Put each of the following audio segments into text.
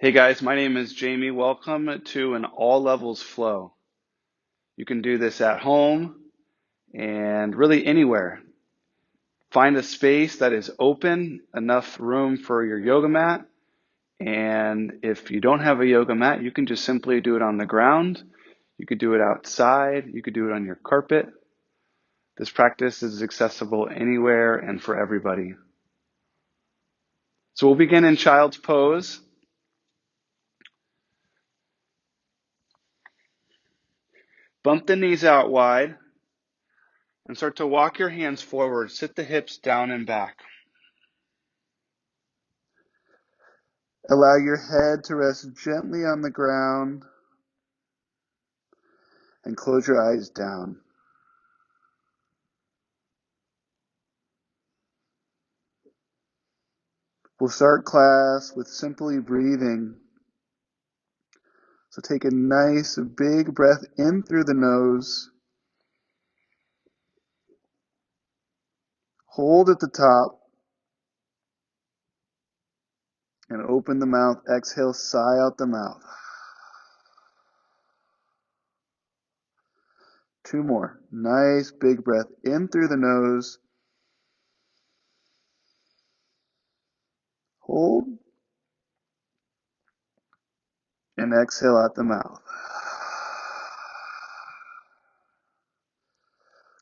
Hey guys, my name is Jamie. Welcome to an all levels flow. You can do this at home and really anywhere. Find a space that is open, enough room for your yoga mat. And if you don't have a yoga mat, you can just simply do it on the ground. You could do it outside. You could do it on your carpet. This practice is accessible anywhere and for everybody. So we'll begin in child's pose. Bump the knees out wide. And start to walk your hands forward. Sit the hips down and back. Allow your head to rest gently on the ground and close your eyes down. We'll start class with simply breathing. So take a nice big breath in through the nose. Hold at the top. And open the mouth. Exhale, sigh out the mouth. Two more. Nice big breath in through the nose. Hold. And exhale out the mouth.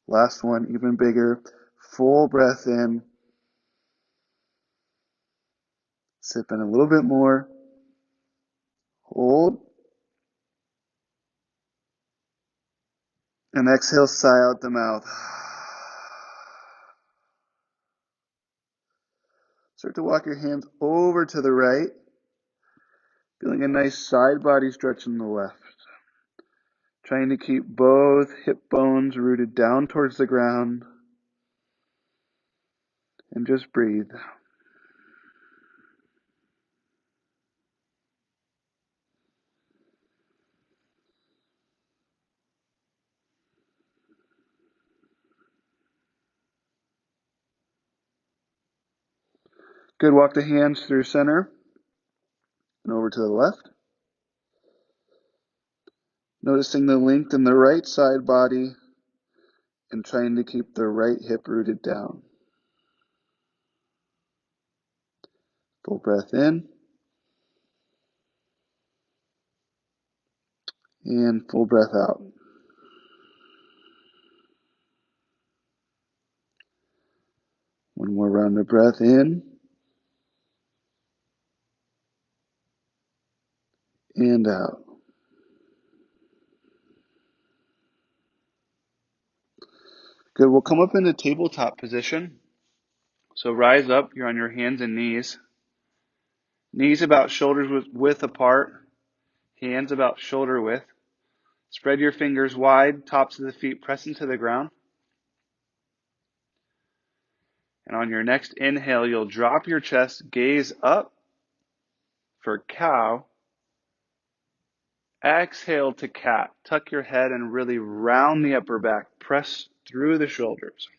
Last one, even bigger. Full breath in. Sip in a little bit more. Hold. And exhale, sigh out the mouth. Start to walk your hands over to the right. Feeling a nice side body stretch in the left. Trying to keep both hip bones rooted down towards the ground. And just breathe. Good. Walk the hands through center and over to the left. Noticing the length in the right side body and trying to keep the right hip rooted down. Full breath in. And full breath out. One more round of breath in. And out. Good. We'll come up into tabletop position. So rise up. You're on your hands and knees. Knees about shoulders width apart. Hands about shoulder width. Spread your fingers wide. Tops of the feet press into the ground. And on your next inhale, you'll drop your chest, gaze up for cow. Exhale to cat. Tuck your head and really round the upper back. Press through the shoulders.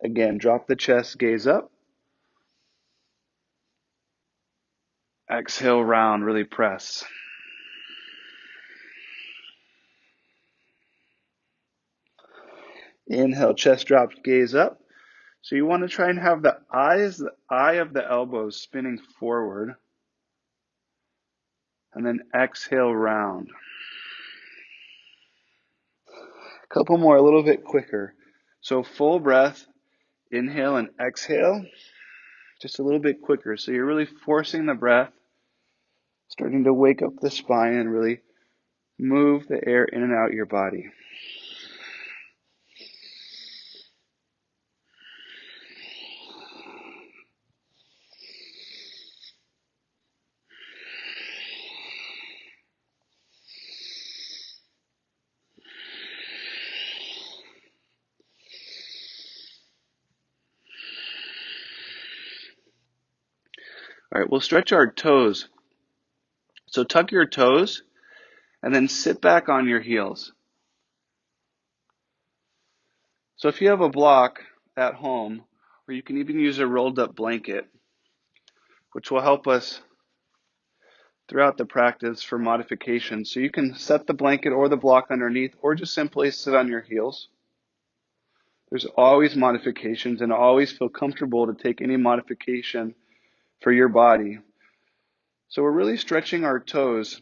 Again, drop the chest, gaze up. Exhale, round, really press. Inhale, chest drops, gaze up. So you want to try and have the eye of the elbows spinning forward. And then exhale, round. A couple more, a little bit quicker. So full breath, inhale and exhale, just a little bit quicker. So you're really forcing the breath, starting to wake up the spine and really move the air in and out of your body. All right, we'll stretch our toes. So tuck your toes and then sit back on your heels. So if you have a block at home, or you can even use a rolled up blanket, which will help us throughout the practice for modification. So you can set the blanket or the block underneath, or just simply sit on your heels. There's always modifications, and always feel comfortable to take any modification for your body. So we're really stretching our toes.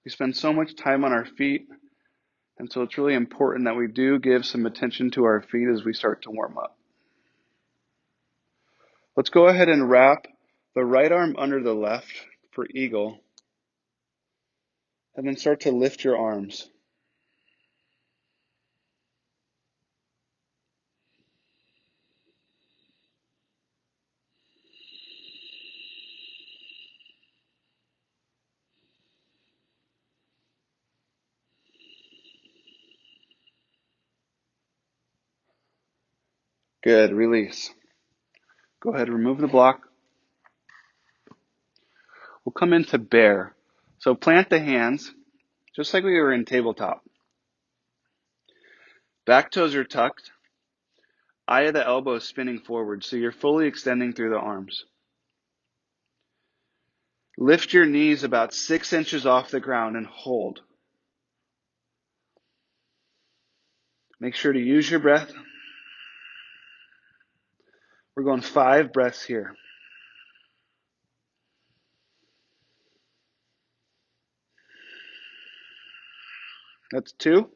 We spend so much time on our feet, and so it's really important that we do give some attention to our feet as we start to warm up. Let's go ahead and wrap the right arm under the left for eagle, and then start to lift your arms. Good, release. Go ahead, remove the block. We'll come into bear. So plant the hands, just like we were in tabletop. Back toes are tucked. Eye of the elbow spinning forward, so you're fully extending through the arms. Lift your knees about 6 inches off the ground and hold. Make sure to use your breath. We're going 5 breaths here. That's 2.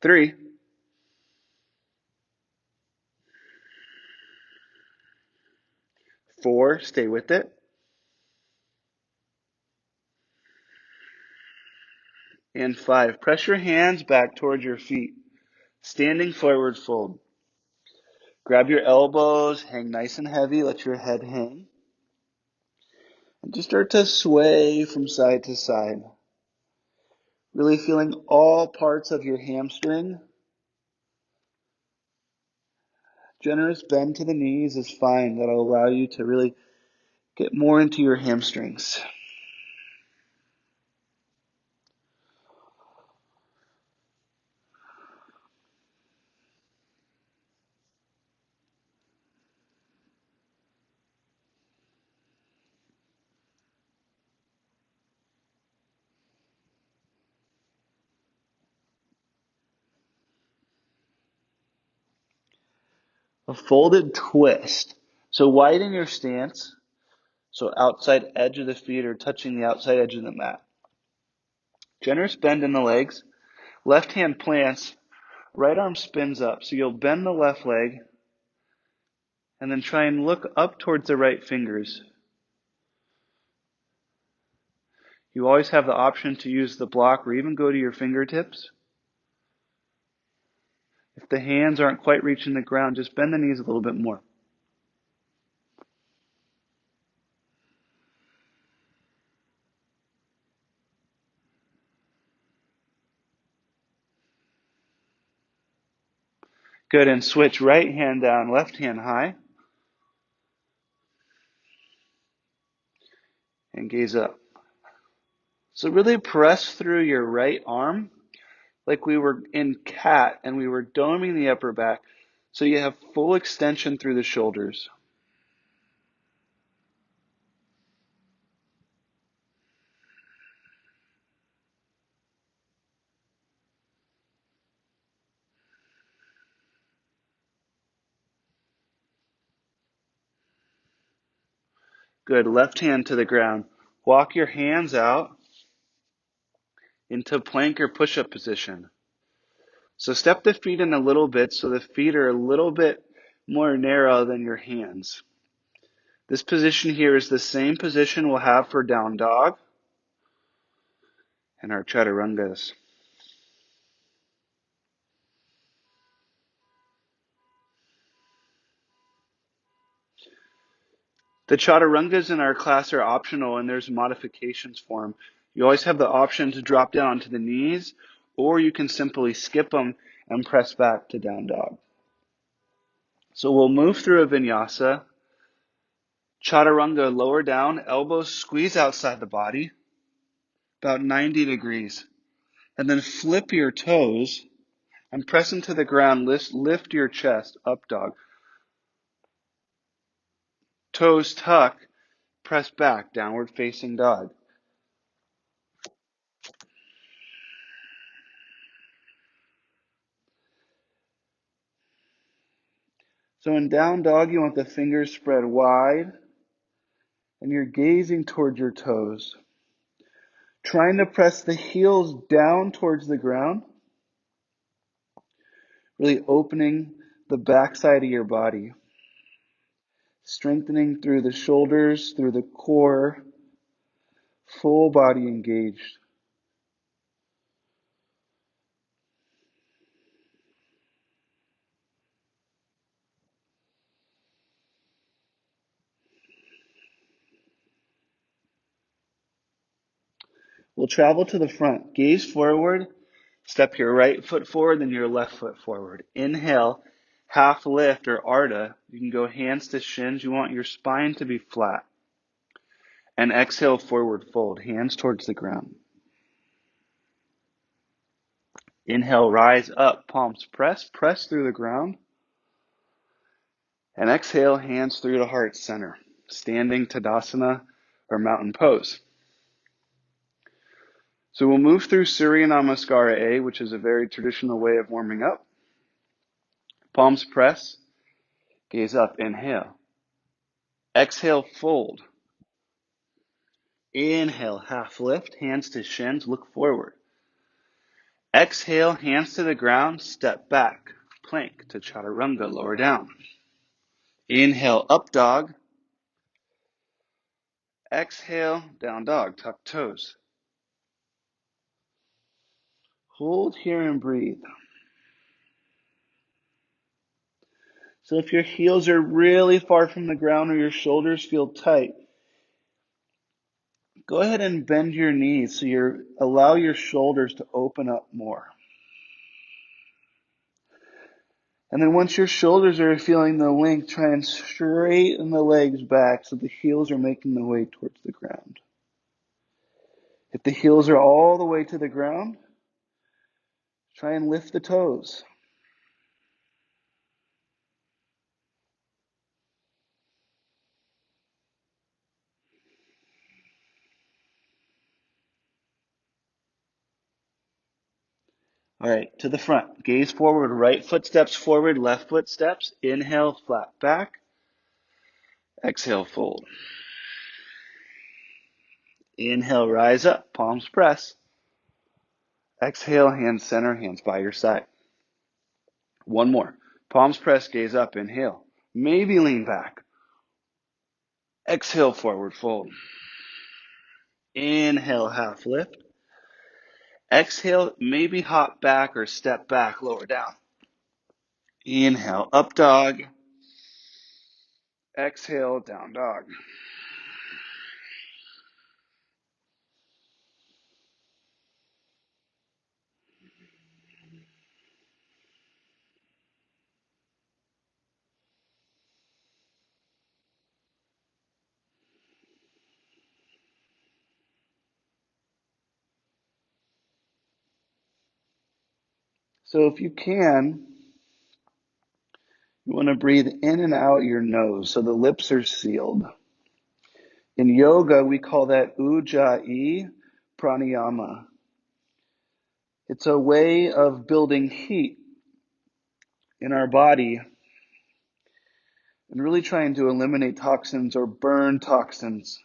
3. 4, stay with it. And 5, press your hands back towards your feet. Standing forward fold. Grab your elbows, hang nice and heavy, let your head hang. And just start to sway from side to side. Really feeling all parts of your hamstring. Generous bend to the knees is fine. That'll allow you to really get more into your hamstrings. A folded twist. So widen your stance. So outside edge of the feet are touching the outside edge of the mat. Generous bend in the legs. Left hand plants. Right arm spins up. So you'll bend the left leg and then try and look up towards the right fingers. You always have the option to use the block or even go to your fingertips. If the hands aren't quite reaching the ground, just bend the knees a little bit more. Good, and switch right hand down, left hand high. And gaze up. So really press through your right arm like we were in cat and we were doming the upper back. So you have full extension through the shoulders. Good, left hand to the ground. Walk your hands out into plank or push-up position. So step the feet in a little bit so the feet are a little bit more narrow than your hands. This position here is the same position we'll have for down dog and our chaturangas. The chaturangas in our class are optional and there's modifications for them. You always have the option to drop down onto the knees, or you can simply skip them and press back to down dog. So we'll move through a vinyasa. Chaturanga, lower down, elbows squeeze outside the body, about 90 degrees. And then flip your toes And press into the ground. Lift your chest, up dog. Toes tuck, press back, downward facing dog. So in down dog, you want the fingers spread wide and you're gazing towards your toes. Trying to press the heels down towards the ground, really opening the backside of your body, strengthening through the shoulders, through the core, full body engaged. We'll travel to the front. Gaze forward. Step your right foot forward, then your left foot forward. Inhale, half lift or Ardha. You can go hands to shins. You want your spine to be flat. And exhale, forward fold, hands towards the ground. Inhale, rise up, palms press through the ground. And exhale, hands through to heart center. Standing Tadasana or mountain pose. So we'll move through Surya Namaskara A, which is a very traditional way of warming up. Palms press, gaze up, inhale. Exhale, fold. Inhale, half lift, hands to shins, look forward. Exhale, hands to the ground, step back, plank to Chaturanga, lower down. Inhale, up dog. Exhale, down dog, tuck toes. Hold here and breathe. So if your heels are really far from the ground or your shoulders feel tight, go ahead and bend your knees so allow your shoulders to open up more. And then once your shoulders are feeling the length, try and straighten the legs back so the heels are making the way towards the ground. If the heels are all the way to the ground, try and lift the toes. All right, to the front. Gaze forward, right foot steps forward, left foot steps. Inhale, flat back. Exhale, fold. Inhale, rise up, palms press. Exhale, hands center, hands by your side. One more. Palms press, gaze up, inhale. Maybe lean back. Exhale, forward fold. Inhale, half lift. Exhale, maybe hop back or step back, lower down. Inhale, up dog. Exhale, down dog. So if you can, you want to breathe in and out your nose so the lips are sealed. In yoga, we call that ujjayi pranayama. It's a way of building heat in our body and really trying to eliminate toxins or burn toxins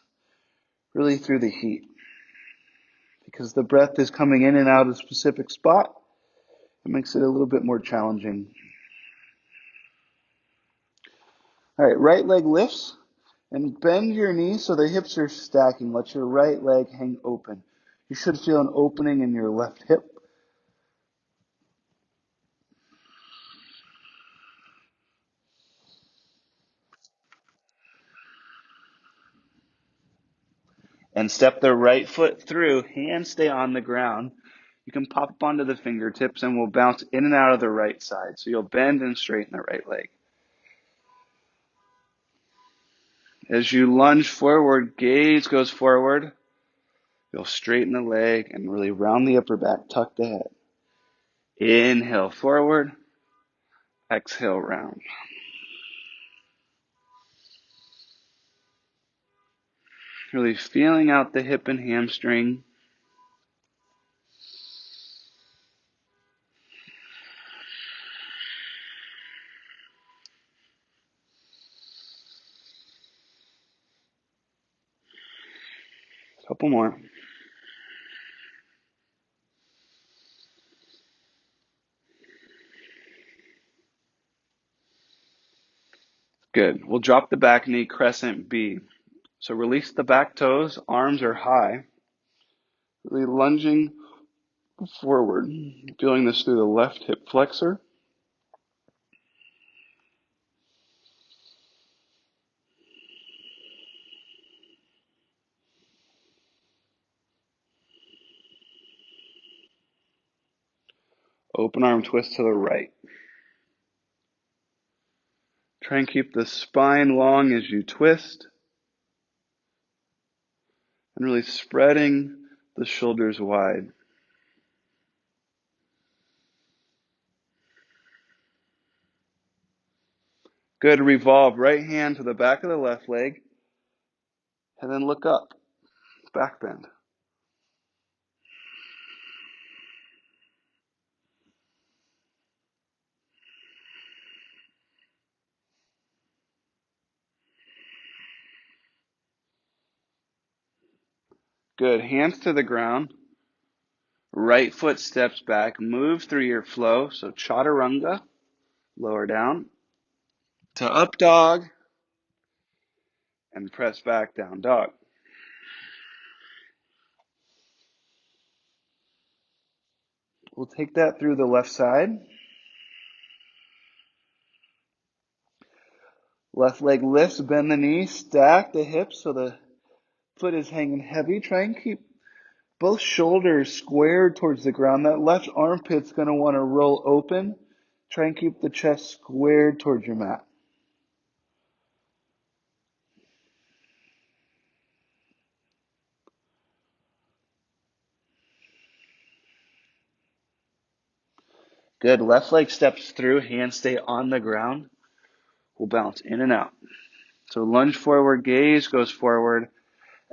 really through the heat. Because the breath is coming in and out of a specific spot, it makes it a little bit more challenging. All right, right leg lifts and bend your knees so the hips are stacking. Let your right leg hang open. You should feel an opening in your left hip. And step the right foot through, hands stay on the ground. You can pop up onto the fingertips and we'll bounce in and out of the right side. So you'll bend and straighten the right leg. As you lunge forward, gaze goes forward. You'll straighten the leg and really round the upper back, tuck the head. Inhale forward. Exhale round. Really feeling out the hip and hamstring. Couple more. Good. We'll drop the back knee, crescent B. So release the back toes, arms are high. Really lunging forward. Feeling this through the left hip flexor. Open arm twist to the right. Try and keep the spine long as you twist. And really spreading the shoulders wide. Good. Revolve right hand to the back of the left leg. And then look up. Back bend. Good. Hands to the ground. Right foot steps back. Move through your flow. So Chaturanga. Lower down. To up dog. And press back down dog. We'll take that through the left side. Left leg lifts, bend the knee, stack the hips so the foot is hanging heavy. Try and keep both shoulders squared towards the ground. That left armpit's going to want to roll open. Try and keep the chest squared towards your mat. Good. Left leg steps through, hands stay on the ground. We'll bounce in and out. So lunge forward, gaze goes forward.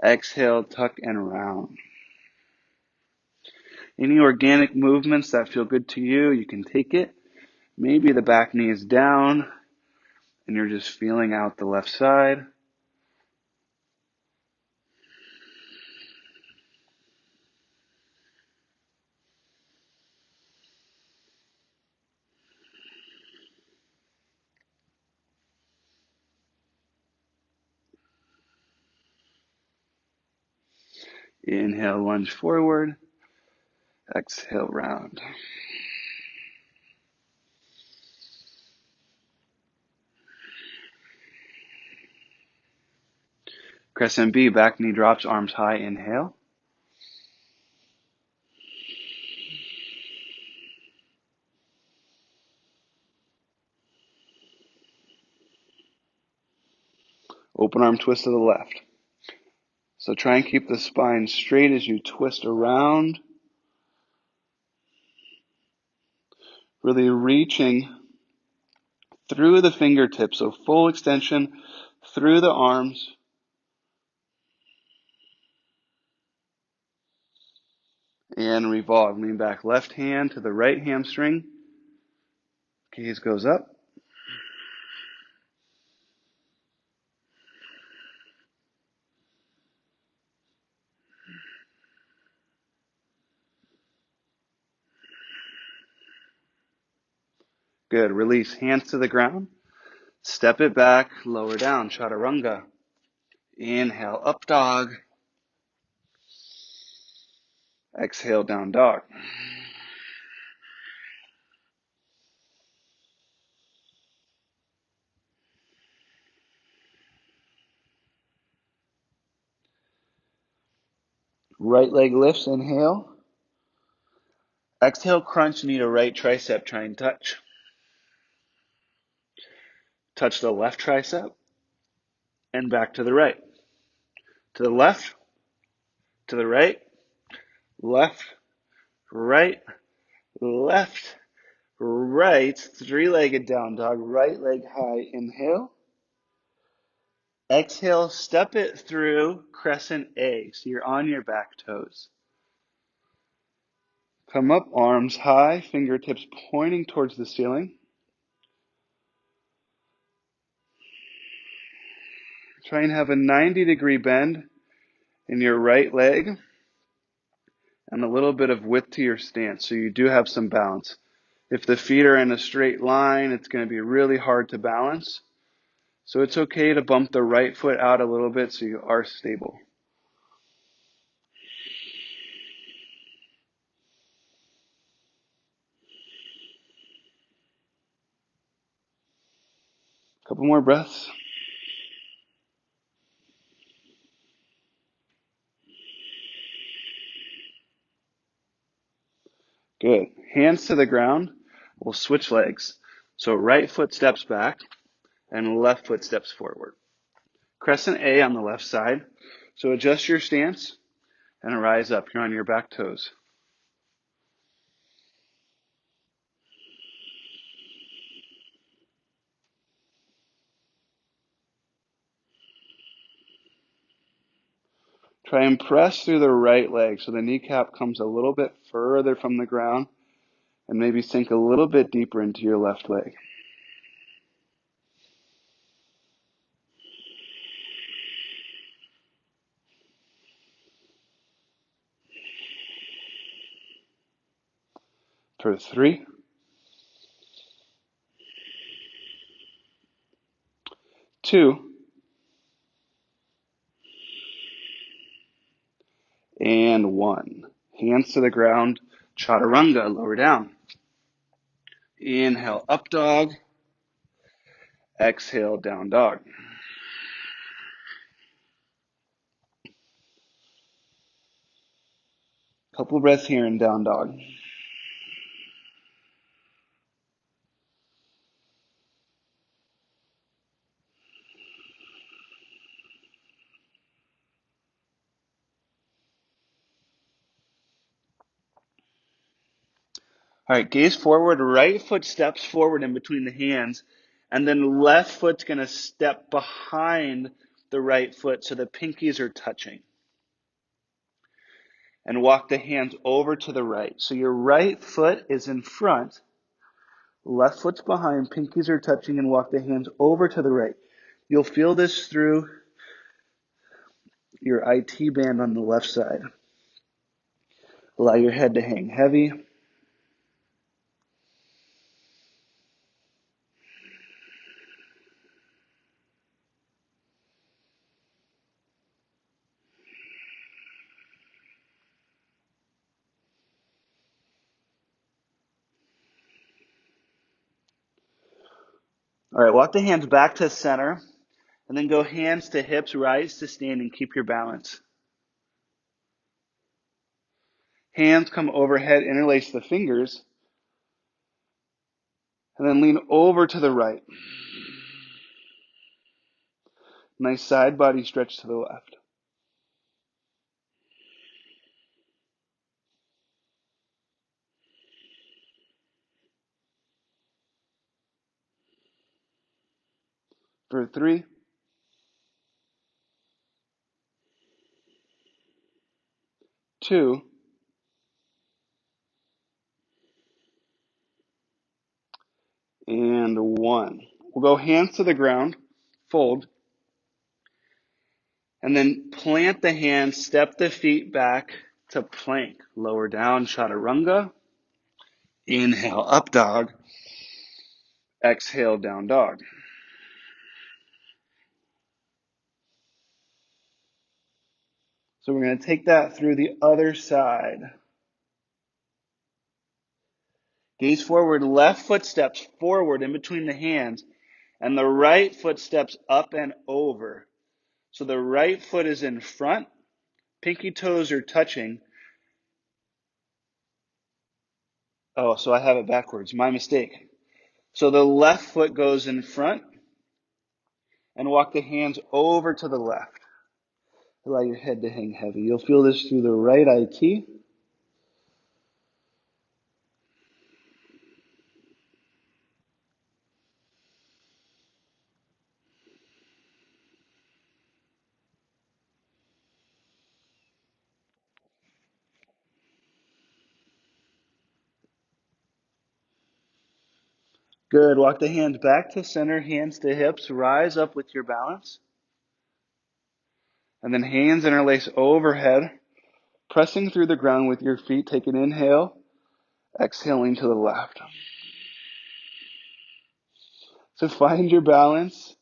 Exhale, tuck and round. Any organic movements that feel good to you, you can take it. Maybe the back knee is down and you're just feeling out the left side. Inhale, lunge forward. Exhale, round. Crescent B, back knee drops, arms high, inhale. Open arm twist to the left. So try and keep the spine straight as you twist around. Really reaching through the fingertips, so full extension through the arms. And revolve. Lean back, left hand to the right hamstring. Gaze goes up. Good. Release, hands to the ground. Step it back, lower down, Chaturanga. Inhale, up dog. Exhale, down dog. Right leg lifts, inhale. Exhale, crunch knee to right tricep, try and touch. Touch the left tricep and back to the right. To the left, to the right, left, right, left, right, three-legged down dog, right leg high, inhale. Exhale, step it through crescent A, so you're on your back toes. Come up, arms high, fingertips pointing towards the ceiling. Try and have a 90-degree bend in your right leg and a little bit of width to your stance, so you do have some balance. If the feet are in a straight line, it's going to be really hard to balance. So it's okay to bump the right foot out a little bit so you are stable. Couple more breaths. Good. Hands to the ground. We'll switch legs. So right foot steps back and left foot steps forward. Crescent A on the left side. So adjust your stance and rise up. You're on your back toes. Try and press through the right leg so the kneecap comes a little bit further from the ground and maybe sink a little bit deeper into your left leg. For 3, 2, and 1. Hands to the ground, Chaturanga, lower down. Inhale, up dog. Exhale, down dog. Couple breaths here in down dog. All right, gaze forward, right foot steps forward in between the hands, and then left foot's going to step behind the right foot so the pinkies are touching. And walk the hands over to the right. So your right foot is in front, left foot's behind, pinkies are touching, and walk the hands over to the right. You'll feel this through your IT band on the left side. Allow your head to hang heavy. All right, walk the hands back to center, and then go hands to hips, rise to standing, keep your balance. Hands come overhead, interlace the fingers, and then lean over to the right. Nice side body stretch to the left. For 3, 2, and 1. We'll go hands to the ground, fold, and then plant the hands, step the feet back to plank. Lower down, Chaturanga. Inhale, up dog. Exhale, down dog. So we're going to take that through the other side. Gaze forward, left foot steps forward in between the hands, and the right foot steps up and over. So the right foot is in front, pinky toes are touching. Oh, so I have it backwards. My mistake. So the left foot goes in front and walk the hands over to the left. Allow your head to hang heavy. You'll feel this through the right IT. Good. Walk the hands back to center, hands to hips. Rise up with your balance. And then hands interlace overhead, pressing through the ground with your feet. Take an inhale, exhaling to the left. So find your balance.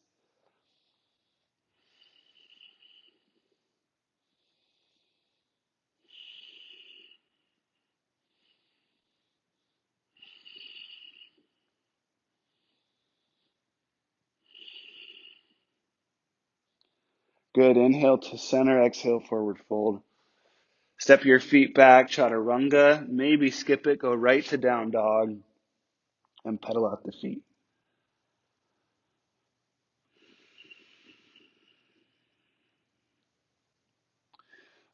Good. Inhale to center, exhale, forward fold. Step your feet back, Chaturanga. Maybe skip it, go right to down dog, and pedal out the feet.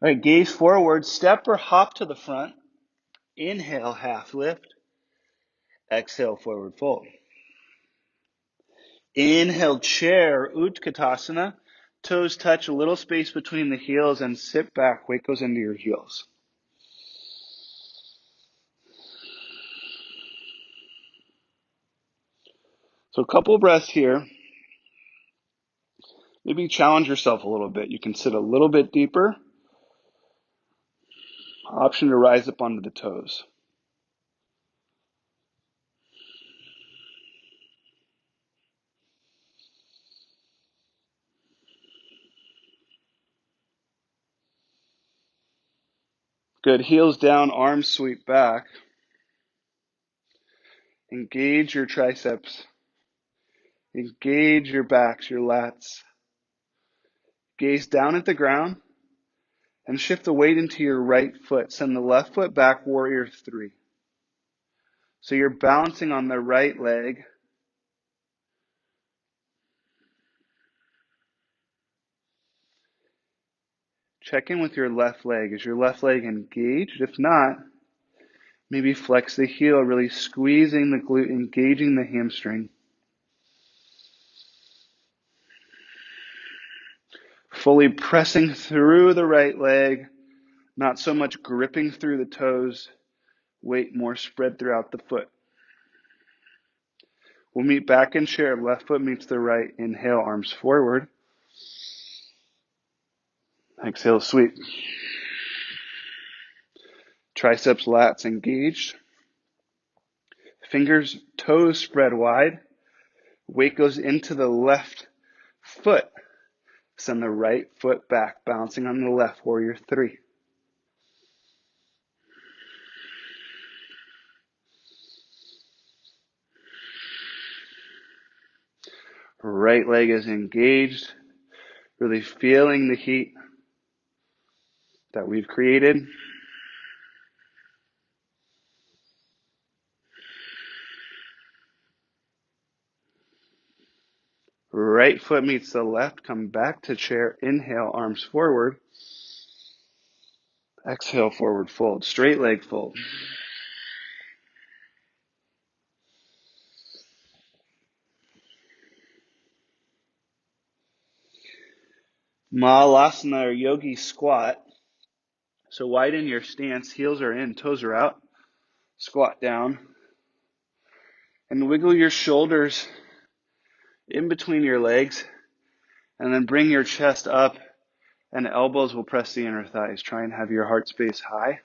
All right, gaze forward, step or hop to the front. Inhale, half lift. Exhale, forward fold. Inhale, chair, Utkatasana. Toes touch a little space between the heels and sit back. Weight goes into your heels. So a couple breaths here. Maybe challenge yourself a little bit. You can sit a little bit deeper. Option to rise up onto the toes. Good. Heels down, arms sweep back. Engage your triceps. Engage your backs, your lats. Gaze down at the ground and shift the weight into your right foot. Send the left foot back, warrior three. So you're balancing on the right leg. Check in with your left leg. Is your left leg engaged? If not, maybe flex the heel, really squeezing the glute, engaging the hamstring. Fully pressing through the right leg, not so much gripping through the toes. Weight more spread throughout the foot. We'll meet back in chair. Left foot meets the right. Inhale, arms forward. Exhale, sweep. Triceps, lats engaged. Fingers, toes spread wide. Weight goes into the left foot. Send the right foot back, bouncing on the left, warrior three. Right leg is engaged, really feeling the heat that we've created. Right foot meets the left, come back to chair, inhale, arms forward. Exhale, forward fold, straight leg fold. Mahalasana or yogi squat. So widen your stance, heels are in, toes are out. Squat down. And wiggle your shoulders in between your legs. And then bring your chest up and elbows will press the inner thighs. Try and have your heart space high.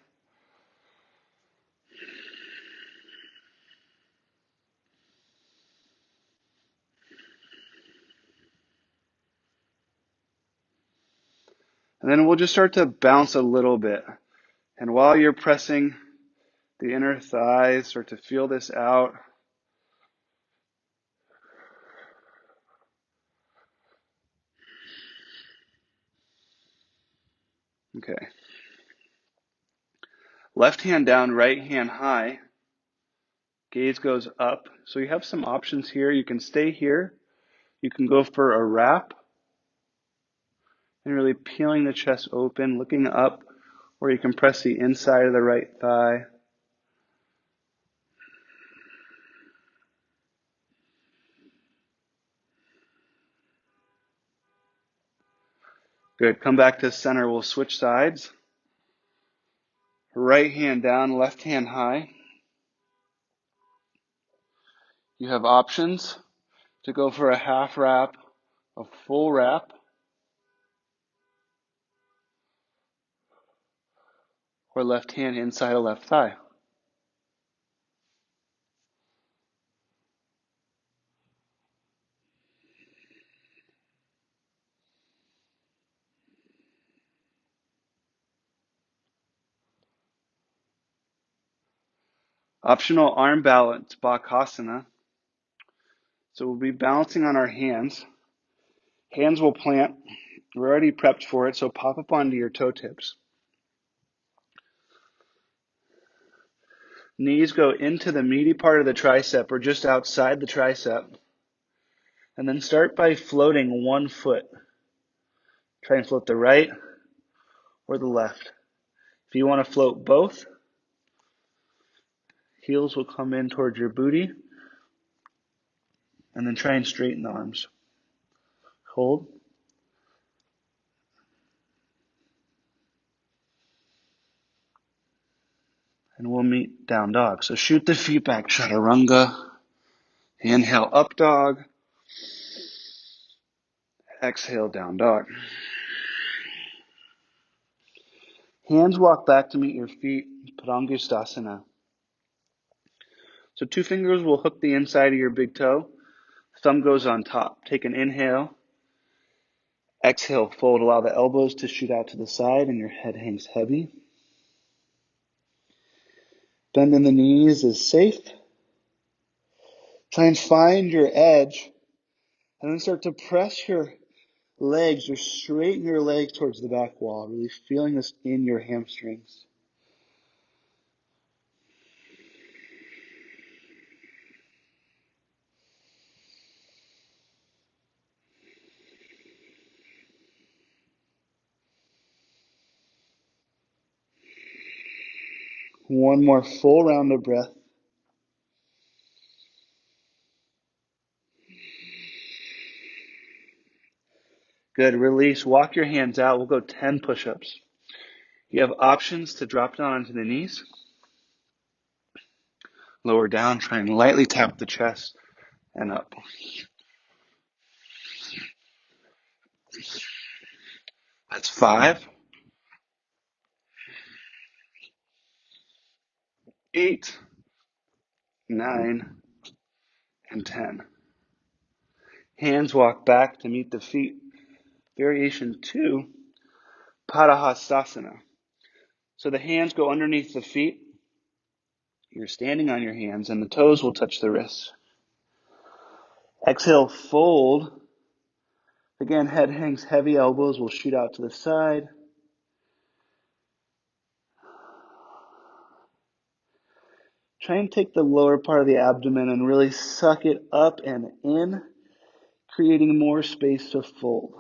And then we'll just start to bounce a little bit. And while you're pressing the inner thighs, start to feel this out. Okay. Left hand down, right hand high. Gaze goes up. So you have some options here. You can stay here. You can go for a wrap. And really peeling the chest open, looking up, or you can press the inside of the right thigh. Good. Come back to center. We'll switch sides. Right hand down, left hand high. You have options to go for a half wrap, a full wrap, or left hand inside of left thigh. Optional arm balance, Padahastasana. So we'll be balancing on our hands. Hands will plant. We're already prepped for it, so pop up onto your toe tips. Knees go into the meaty part of the tricep or just outside the tricep. And then start by floating one foot. Try and float the right or the left. If you want to float both, heels will come in towards your booty. And then try and straighten the arms. Hold. And we'll meet down dog. So shoot the feet back, Chaturanga. Inhale, up dog. Exhale, down dog. Hands walk back to meet your feet, Padahastasana. So 2 fingers will hook the inside of your big toe. Thumb goes on top. Take an inhale. Exhale, fold. Allow the elbows to shoot out to the side and your head hangs heavy. Bend in the knees is safe. Try and find your edge and then start to press your legs or straighten your legs towards the back wall, really feeling this in your hamstrings. One more full round of breath. Good. Release. Walk your hands out. We'll go 10 push-ups. You have options to drop down onto the knees. Lower down. Try and lightly tap the chest and up. That's 5, 8, 9, and 10. Hands walk back to meet the feet. Variation 2, Padahastasana. So the hands go underneath the feet. You're standing on your hands and the toes will touch the wrists. Exhale, fold. Again, head hangs heavy, elbows will shoot out to the side. Try and take the lower part of the abdomen and really suck it up and in, creating more space to fold.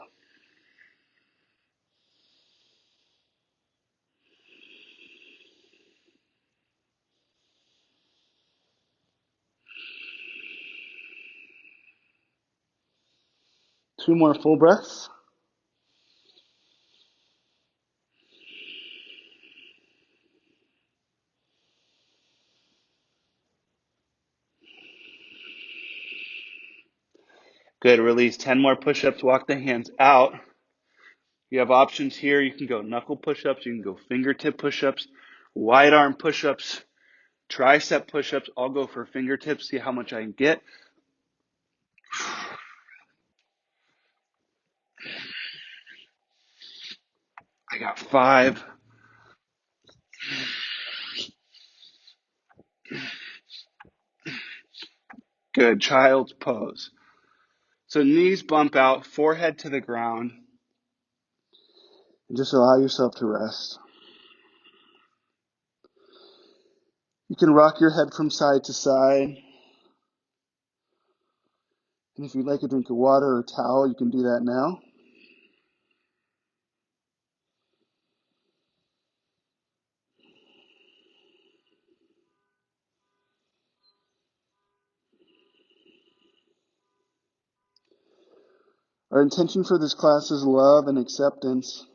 Two more full breaths. Good, release. 10 more push-ups, walk the hands out. You have options here. You can go knuckle push-ups, you can go fingertip push-ups, wide arm push-ups, tricep push-ups. I'll go for fingertips, see how much I can get. I got 5. Good, child's pose. So knees bump out, forehead to the ground, and just allow yourself to rest. You can rock your head from side to side. And if you'd like a drink of water or towel, you can do that now. Our intention for this class is love and acceptance.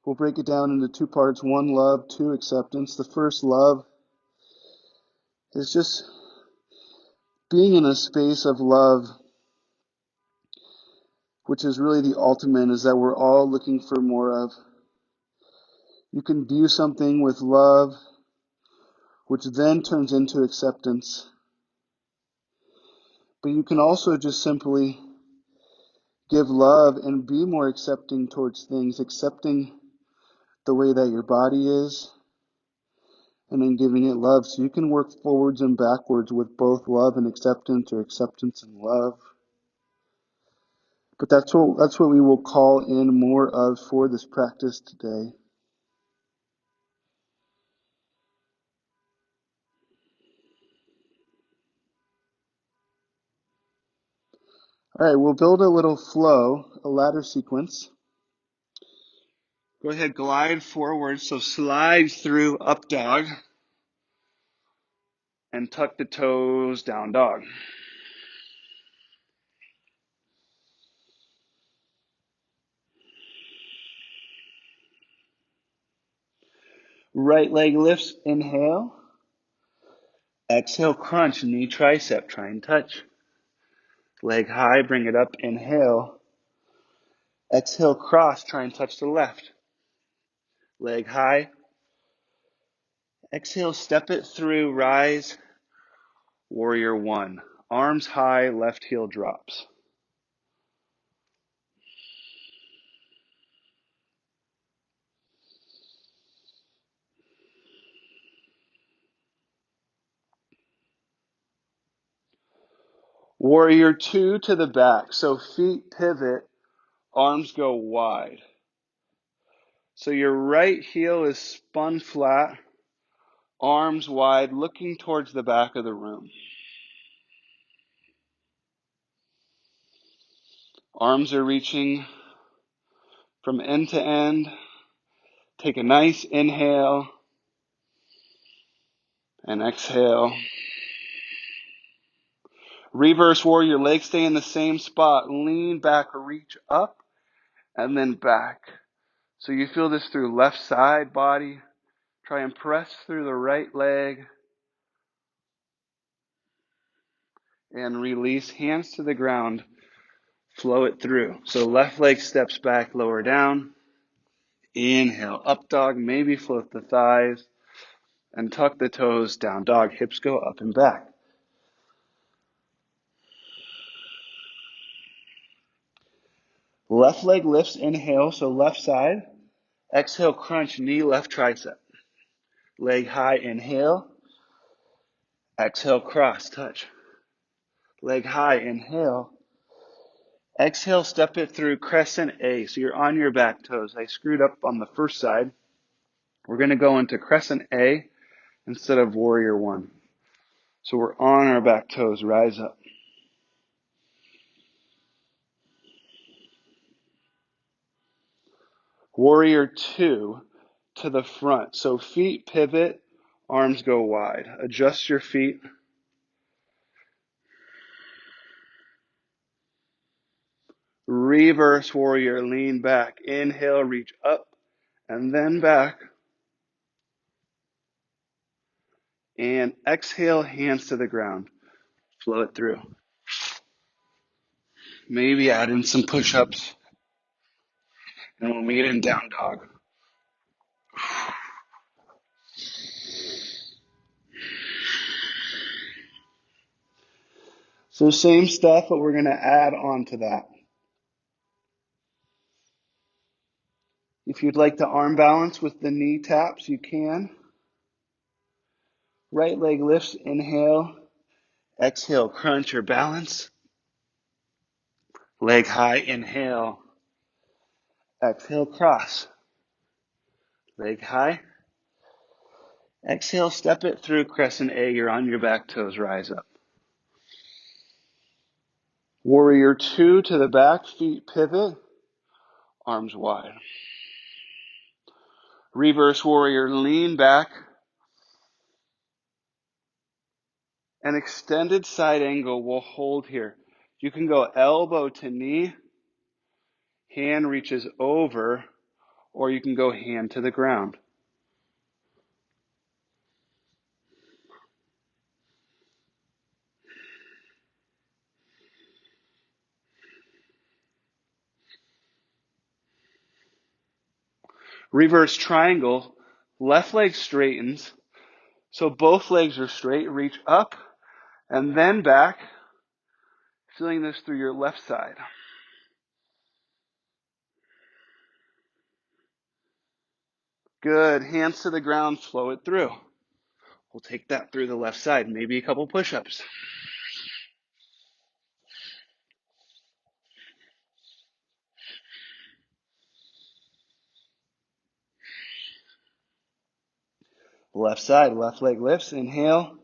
We'll break it down into 2 parts. 1, love. 2, acceptance. The first, love, is just being in a space of love, which is really the ultimate, is that we're all looking for more of. You can view something with love, which then turns into acceptance. But you can also just simply give love and be more accepting towards things, accepting the way that your body is, and then giving it love. So you can work forwards and backwards with both love and acceptance, or acceptance and love. But that's what we will call in more of for this practice today. All right, we'll build a little flow, a ladder sequence. Go ahead, glide forward, so slide through up dog and tuck the toes, down dog. Right leg lifts, inhale. Exhale, crunch, knee, tricep, try and touch. Leg high, bring it up, inhale. Exhale, cross, try and touch the left. Leg high. Exhale, step it through, rise. Warrior one. Arms high, left heel drops. Warrior two to the back. So feet pivot, arms go wide. So your right heel is spun flat, arms wide, looking towards the back of the room. Arms are reaching from end to end. Take a nice inhale and exhale. Reverse warrior, legs stay in the same spot. Lean back, reach up, and then back. So you feel this through left side body. Try and press through the right leg. And release, hands to the ground. Flow it through. So left leg steps back, lower down. Inhale, up dog, maybe float the thighs. And tuck the toes, down dog. Hips go up and back. Left leg lifts, inhale, so left side. Exhale, crunch, knee, left tricep. Leg high, inhale. Exhale, cross, touch. Leg high, inhale. Exhale, step it through crescent A. So you're on your back toes. I screwed up on the first side. We're going to go into crescent A instead of warrior one. So we're on our back toes. Rise up. Warrior two to the front. So feet pivot, arms go wide. Adjust your feet. Reverse warrior, lean back. Inhale, reach up and then back. And exhale, hands to the ground. Flow it through. Maybe add in some push-ups. And we'll meet in down dog. So same stuff, but we're going to add on to that. If you'd like to arm balance with the knee taps, you can. Right leg lifts, inhale. Exhale, crunch or balance. Leg high, inhale. Exhale, cross. Leg high. Exhale, step it through crescent A. You're on your back toes, rise up. Warrior two to the back, feet pivot, arms wide. Reverse warrior, lean back. An extended side angle will hold here. You can go elbow to knee, hand reaches over, or you can go hand to the ground. Reverse triangle, left leg straightens. So both legs are straight. Reach up and then back. Feeling this through your left side. Good. Hands to the ground. Flow it through. We'll take that through the left side. Maybe a couple push-ups. Left side. Left leg lifts. Inhale.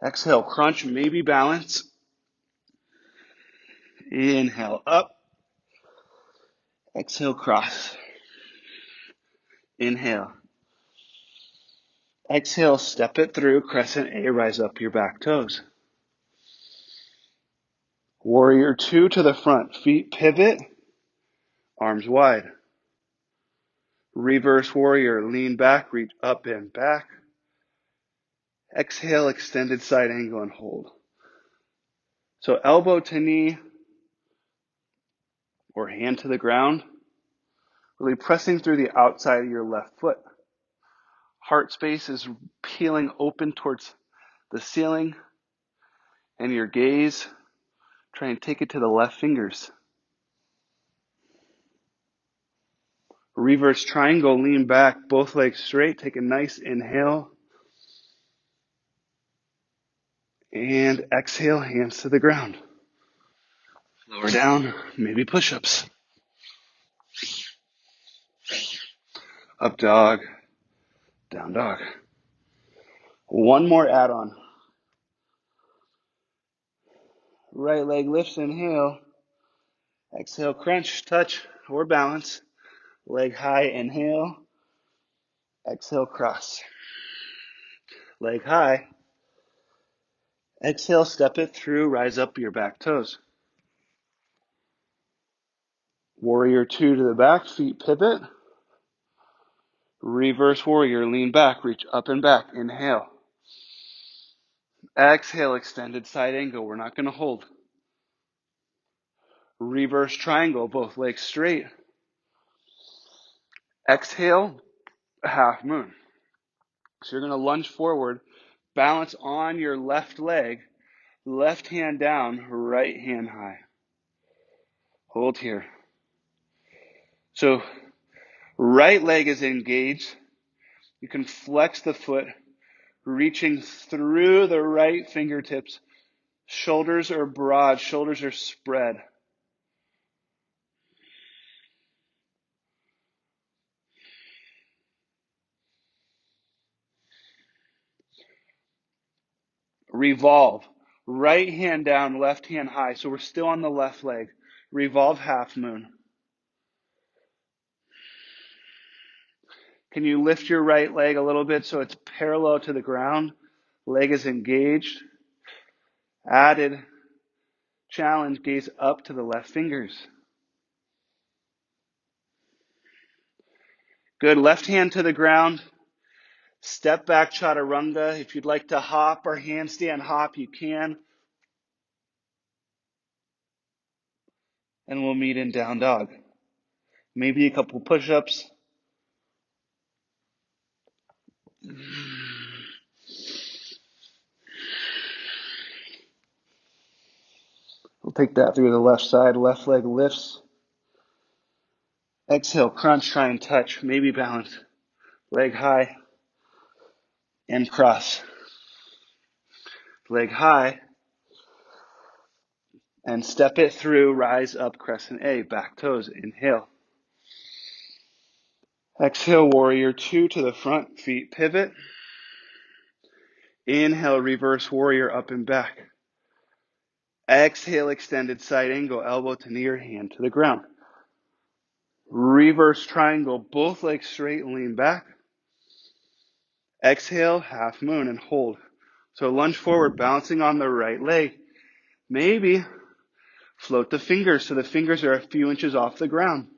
Exhale. Crunch. Maybe balance. Inhale. Up. Exhale. Cross. Inhale. Exhale. Step it through. Crescent A. Rise up your back toes. Warrior 2 to the front. Feet pivot. Arms wide. Reverse warrior. Lean back. Reach up and back. Exhale. Extended side angle and hold. So elbow to knee or hand to the ground. Really pressing through the outside of your left foot. Heart space is peeling open towards the ceiling. And your gaze, try and take it to the left fingers. Reverse triangle, lean back, both legs straight. Take a nice inhale. And exhale, hands to the ground. Lower down, maybe push-ups. Up dog, down dog. One more add-on. Right leg lifts, inhale. Exhale, crunch, touch, or balance. Leg high, inhale. Exhale, cross. Leg high. Exhale, step it through, rise up your back toes. Warrior 2 to the back, feet pivot. Reverse warrior, lean back, reach up and back. Inhale. Exhale, extended side angle. We're not going to hold. Reverse triangle, both legs straight. Exhale, half moon. So you're going to lunge forward, balance on your left leg, left hand down, right hand high. Hold here. So right leg is engaged. You can flex the foot, reaching through the right fingertips. Shoulders are broad, shoulders are spread. Revolve. Right hand down, left hand high. So we're still on the left leg. Revolve half moon. Can you lift your right leg a little bit so it's parallel to the ground? Leg is engaged. Added challenge, gaze up to the left fingers. Good. Left hand to the ground. Step back Chaturanga. If you'd like to hop or handstand hop, you can. And we'll meet in down dog. Maybe a couple push-ups. We'll take that through the left side. Left leg lifts. Exhale, crunch, try and touch. Maybe balance. Leg high. And cross. Leg high. And step it through. Rise up, crescent A. Back toes. Inhale. Exhale, warrior 2 to the front. Feet pivot. Inhale, reverse warrior up and back. Exhale, extended side angle, elbow to knee or hand to the ground. Reverse triangle, both legs straight and lean back. Exhale, half moon and hold. So lunge forward, bouncing on the right leg. Maybe float the fingers so the fingers are a few inches off the ground.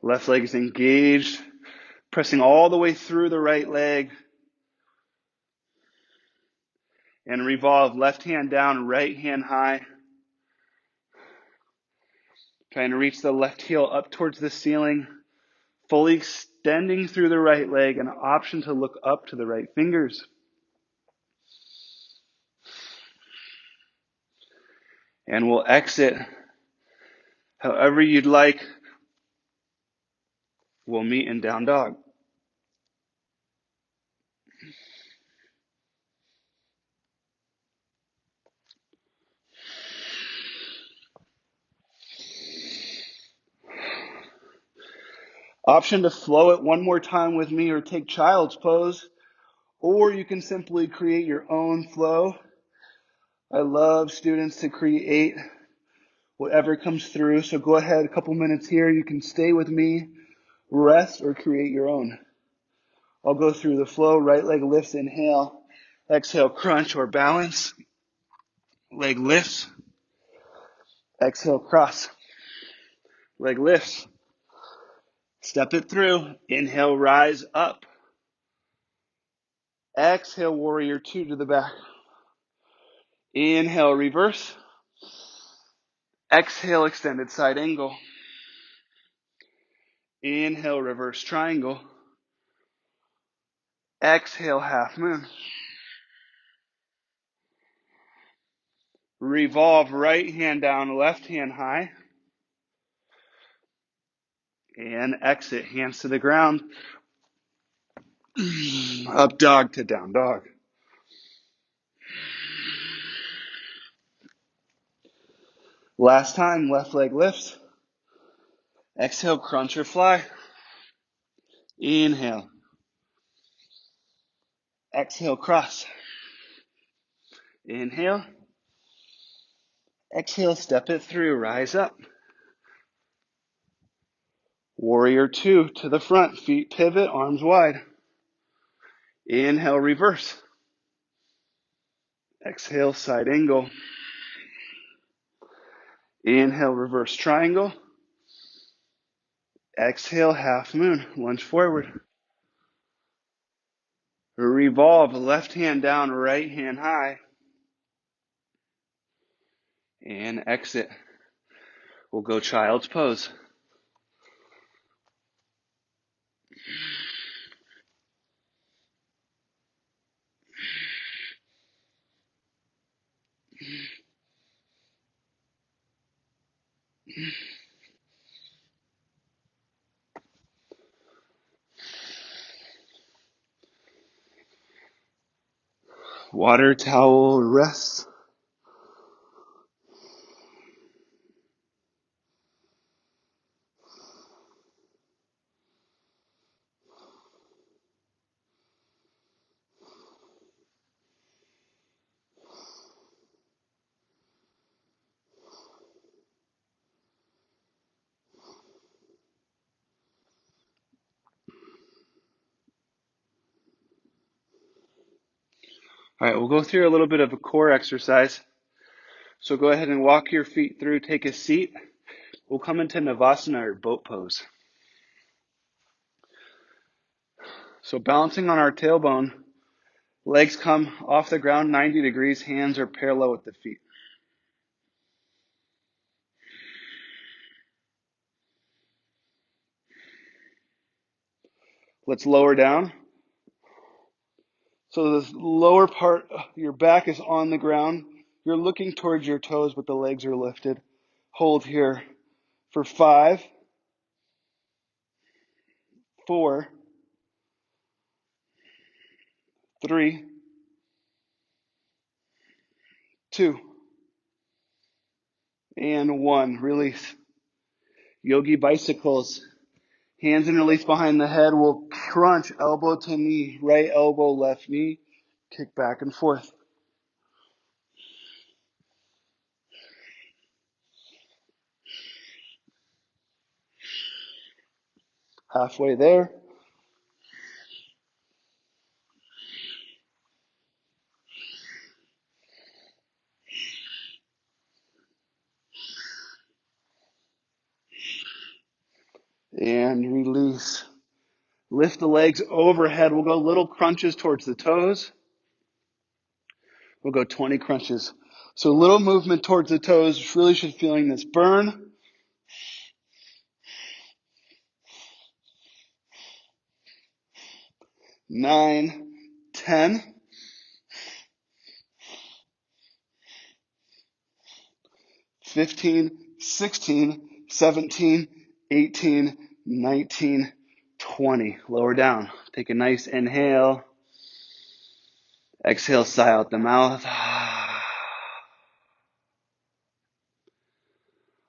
Left leg is engaged, pressing all the way through the right leg. And revolve, left hand down, right hand high. Trying to reach the left heel up towards the ceiling. Fully extending through the right leg, an option to look up to the right fingers. And we'll exit however you'd like. We'll meet in down dog. Option to flow it one more time with me or take child's pose, or you can simply create your own flow. I love students to create whatever comes through, so go ahead, a couple minutes here. You can stay with me, rest, or create your own. I'll go through the flow. Right leg lifts, inhale. Exhale, crunch or balance. Leg lifts. Exhale, cross. Leg lifts. Step it through. Inhale, rise up. Exhale, warrior two to the back. Inhale, reverse. Exhale, extended side angle. Inhale, reverse triangle. Exhale, half moon. Revolve, right hand down, left hand high. And exit, hands to the ground. Up dog to down dog. Last time, left leg lifts. Exhale, crunch or fly. Inhale. Exhale, cross. Inhale. Exhale, step it through, rise up. Warrior two to the front, feet pivot, arms wide. Inhale, reverse. Exhale, side angle. Inhale, reverse triangle. Exhale, half moon, lunge forward. Revolve, left hand down, right hand high. And exit. We'll go child's pose. Water towel, rest. All right, we'll go through a little bit of a core exercise. So go ahead and walk your feet through, take a seat. We'll come into Navasana or boat pose. So balancing on our tailbone, legs come off the ground 90 degrees, hands are parallel with the feet. Let's lower down. So the lower part, your back is on the ground. You're looking towards your toes, but the legs are lifted. Hold here for 5, 4, 3, 2, and 1. Release. Yogi Bicycles. Hands and release behind the head. We'll crunch elbow to knee, right elbow, left knee. Kick back and forth. Halfway there. And release. Lift the legs overhead. We'll go little crunches towards the toes. We'll go 20 crunches. So a little movement towards the toes. Really should feeling this burn. 9, 10. 15, 16, 17, 18, 19, 20. Lower down. Take a nice inhale. Exhale, sigh out the mouth.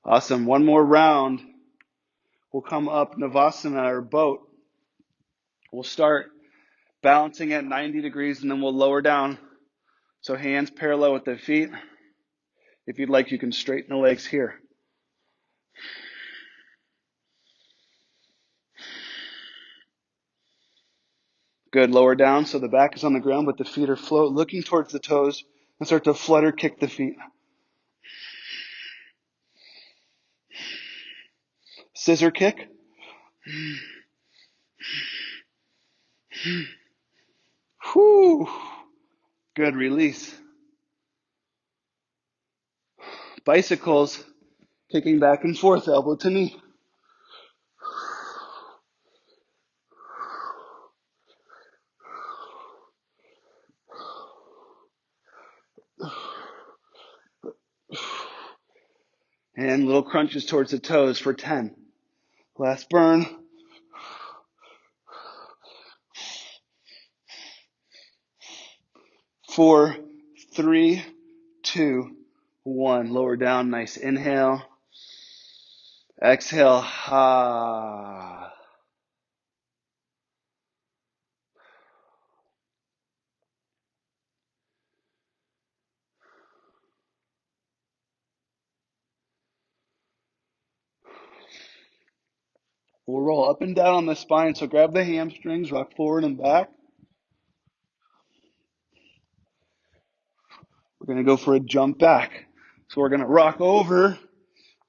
Awesome. One more round. We'll come up Navasana or boat. We'll start balancing at 90 degrees and then we'll lower down. So hands parallel with the feet. If you'd like, you can straighten the legs here. Good. Lower down so the back is on the ground, but the feet are float, looking towards the toes, and start to flutter kick the feet. Scissor kick. Whew. Good. Release. Bicycles, kicking back and forth, elbow to knee. And little crunches towards the toes for 10. Last burn. 4, 3, 2, 1. Lower down. Nice inhale. Exhale. Ha. We'll roll up and down on the spine. So grab the hamstrings, rock forward and back. We're going to go for a jump back. So we're going to rock over,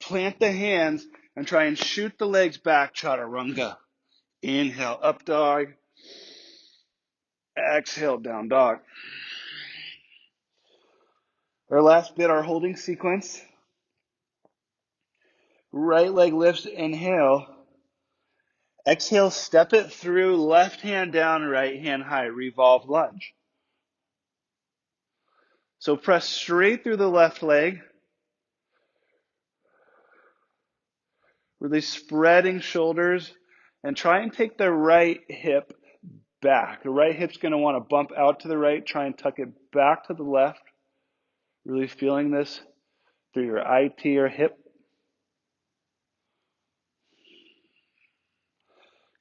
plant the hands, and try and shoot the legs back, Chaturanga. Inhale, up dog. Exhale, down dog. Our last bit, our holding sequence. Right leg lifts, inhale. Exhale, step it through, left hand down, right hand high, revolve lunge. So press straight through the left leg. Really spreading shoulders and try and take the right hip back. The right hip's going to want to bump out to the right. Try and tuck it back to the left. Really feeling this through your IT or hip.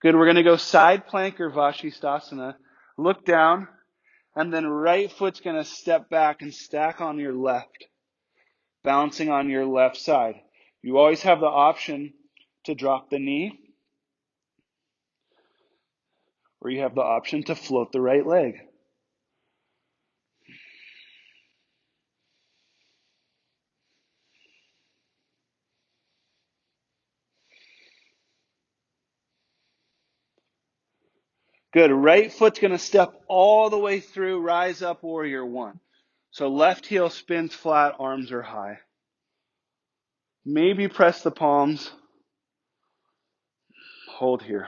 Good. We're going to go side plank or Paschimottanasana. Look down, and then right foot's going to step back and stack on your left, bouncing on your left side. You always have the option to drop the knee, or you have the option to float the right leg. Good. Right foot's going to step all the way through, rise up, warrior one. So left heel spins flat, arms are high. Maybe press the palms. Hold here.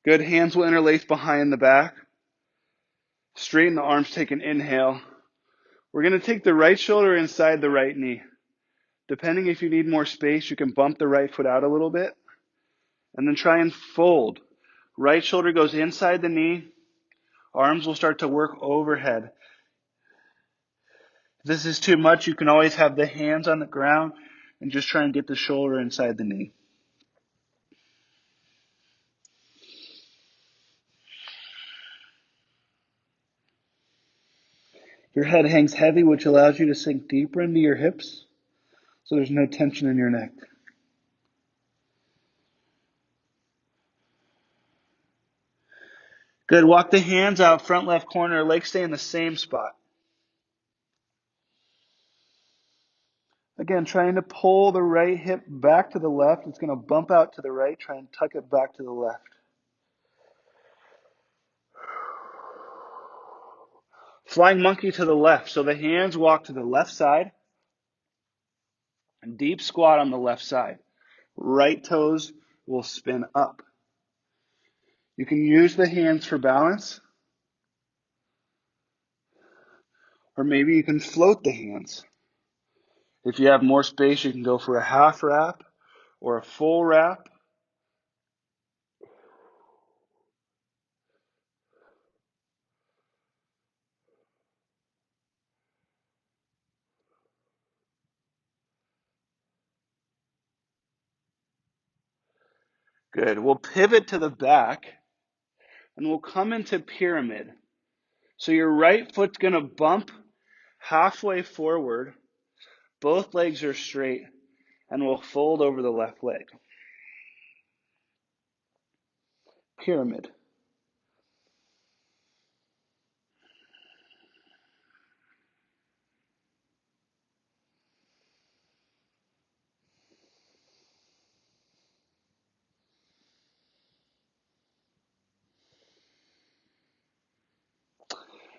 Good. Hands will interlace behind the back. Straighten the arms, take an inhale. We're going to take the right shoulder inside the right knee. Depending if you need more space, you can bump the right foot out a little bit. And then try and fold. Right shoulder goes inside the knee. Arms will start to work overhead. If this is too much, you can always have the hands on the ground and just try and get the shoulder inside the knee. Your head hangs heavy, which allows you to sink deeper into your hips, so there's no tension in your neck. Good. Walk the hands out, front left corner, legs stay in the same spot. Again, trying to pull the right hip back to the left. It's going to bump out to the right. Try and tuck it back to the left. Flying monkey to the left. So the hands walk to the left side. And deep squat on the left side. Right toes will spin up. You can use the hands for balance. Or maybe you can float the hands. If you have more space, you can go for a half wrap or a full wrap. Good. We'll pivot to the back and we'll come into pyramid. So your right foot's going to bump halfway forward. Both legs are straight and we'll fold over the left leg. Pyramid.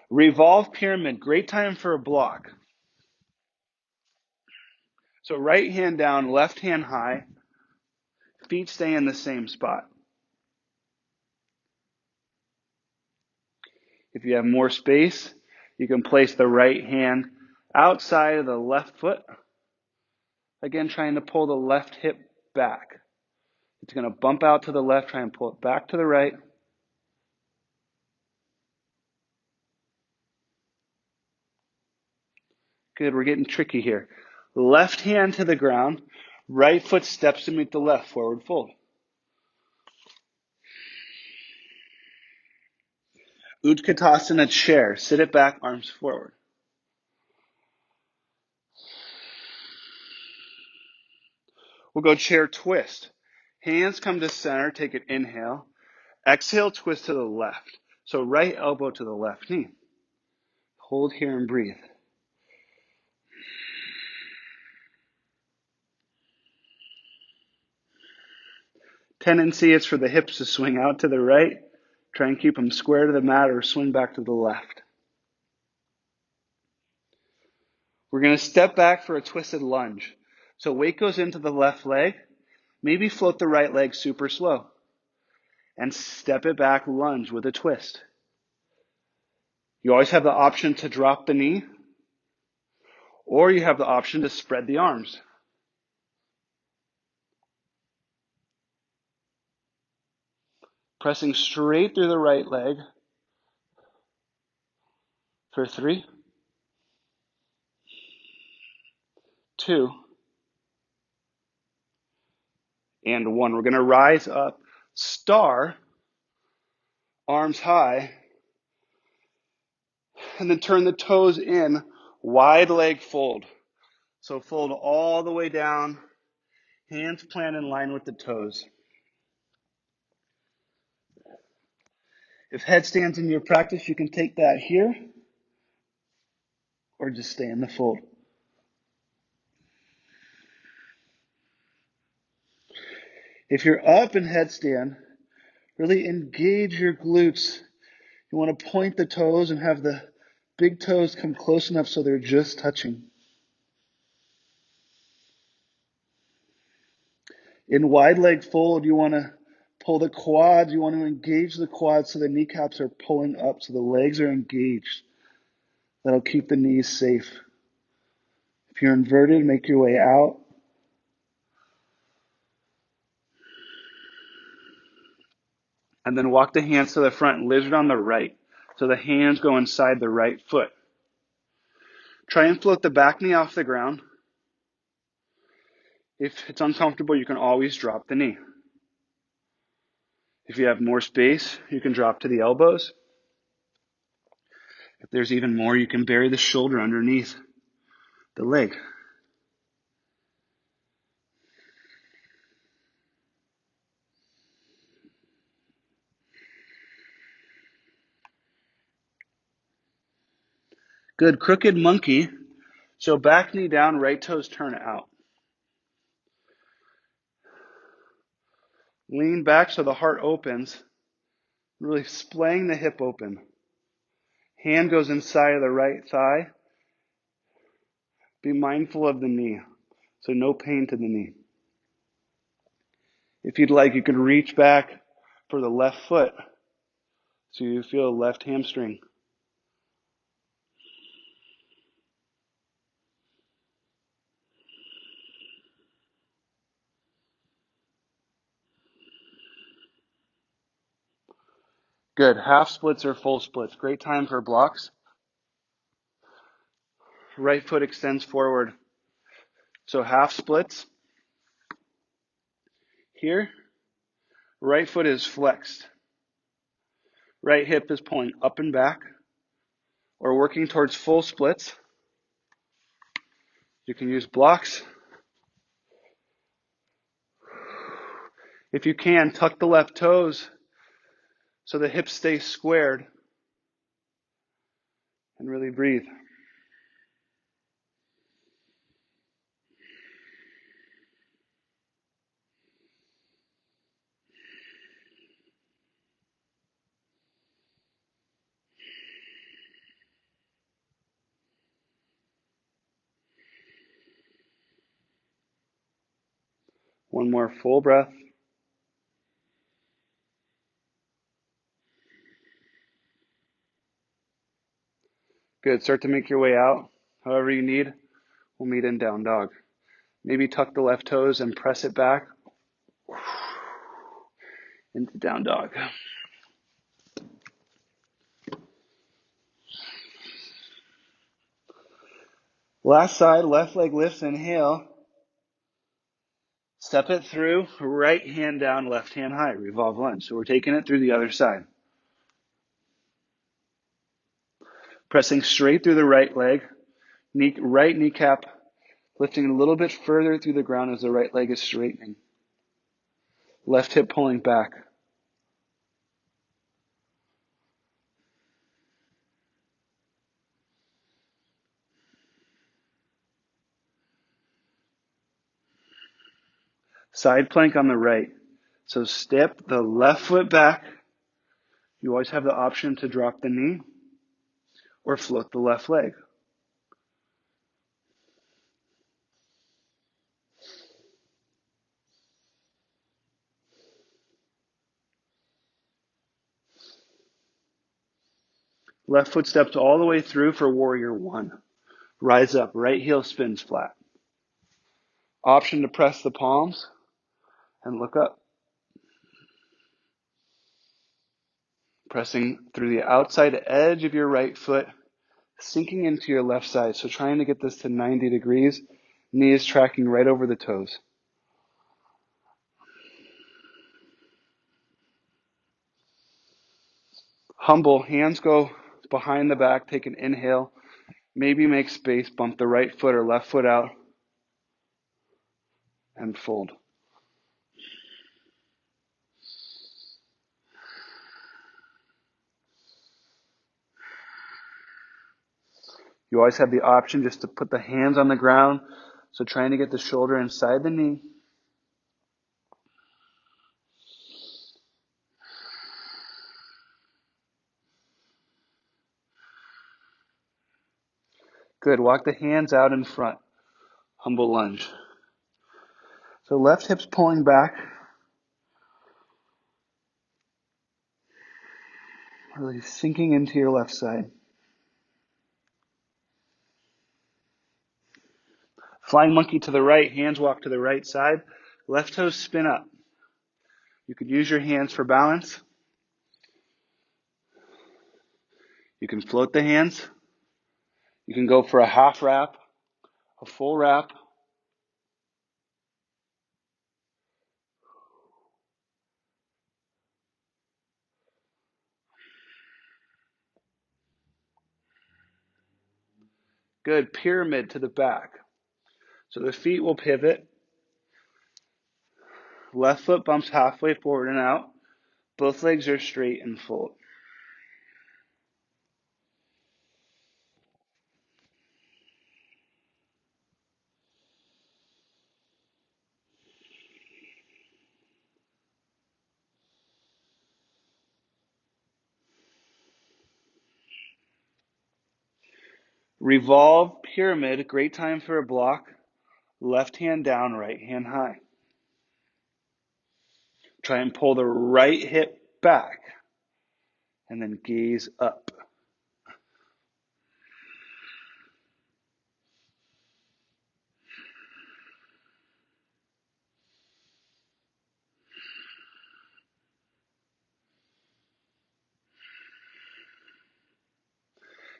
Revolve pyramid. Great time for a block. So right hand down, left hand high. Feet stay in the same spot. If you have more space, you can place the right hand outside of the left foot. Again, trying to pull the left hip back. It's going to bump out to the left, try and pull it back to the right. Good, we're getting tricky here. Left hand to the ground, right foot steps to meet the left, forward fold. Utkatasana chair, sit it back, arms forward. We'll go chair twist. Hands come to center, take an inhale. Exhale, twist to the left. So right elbow to the left knee. Hold here and breathe. Tendency is for the hips to swing out to the right. Try and keep them square to the mat or swing back to the left. We're going to step back for a twisted lunge. So weight goes into the left leg. Maybe float the right leg super slow. And step it back, lunge with a twist. You always have the option to drop the knee. Or you have the option to spread the arms. Pressing straight through the right leg. For 3, 2, and 1. We're going to rise up, star, arms high, and then turn the toes in, wide leg fold. So fold all the way down, hands plant in line with the toes. If headstands in your practice, you can take that here, or just stay in the fold. If you're up in headstand, really engage your glutes. You want to point the toes and have the big toes come close enough so they're just touching. In wide leg fold, you want to pull the quads. You want to engage the quads so the kneecaps are pulling up, so the legs are engaged. That'll keep the knees safe. If you're inverted, make your way out. And then walk the hands to the front, lizard on the right. So the hands go inside the right foot. Try and float the back knee off the ground. If it's uncomfortable, you can always drop the knee. If you have more space, you can drop to the elbows. If there's even more, you can bury the shoulder underneath the leg. Good. Crooked monkey. So back knee down, right toes turn out. Lean back so the heart opens, really splaying the hip open. Hand goes inside of the right thigh. Be mindful of the knee, so no pain to the knee. If you'd like, you could reach back for the left foot so you feel left hamstring. Good. Half splits or full splits. Great time for blocks. Right foot extends forward. So half splits. Here, right foot is flexed. Right hip is pulling up and back. Or working towards full splits. You can use blocks. If you can, tuck the left toes so the hips stay squared. And really breathe. One more full breath. Good. Start to make your way out. However you need. We'll meet in down dog. Maybe tuck the left toes and press it back into down dog. Last side, left leg lifts, inhale. Step it through, right hand down, left hand high, revolve lunge. So we're taking it through the other side. Pressing straight through the right leg, right kneecap, lifting a little bit further through the ground as the right leg is straightening. Left hip pulling back. Side plank on the right. So step the left foot back. You always have the option to drop the knee or float the left leg. Left foot steps all the way through for warrior one. Rise up, right heel spins flat. Option to press the palms and look up. Pressing through the outside edge of your right foot, sinking into your left side. So trying to get this to 90 degrees. Knees tracking right over the toes. Humble, hands go behind the back, take an inhale. Maybe make space, bump the right foot or left foot out, and fold. You always have the option just to put the hands on the ground. So trying to get the shoulder inside the knee. Good. Walk the hands out in front. Humble lunge. So left hip's pulling back. Really sinking into your left side. Flying monkey to the right. Hands walk to the right side. Left toes spin up. You could use your hands for balance. You can float the hands. You can go for a half wrap, a full wrap. Good. Pyramid to the back. So the feet will pivot. Left foot bumps halfway forward and out. Both legs are straight and fold. Revolve Pyramid, great time for a block. Left hand down, right hand high. Try and pull the right hip back and then gaze up.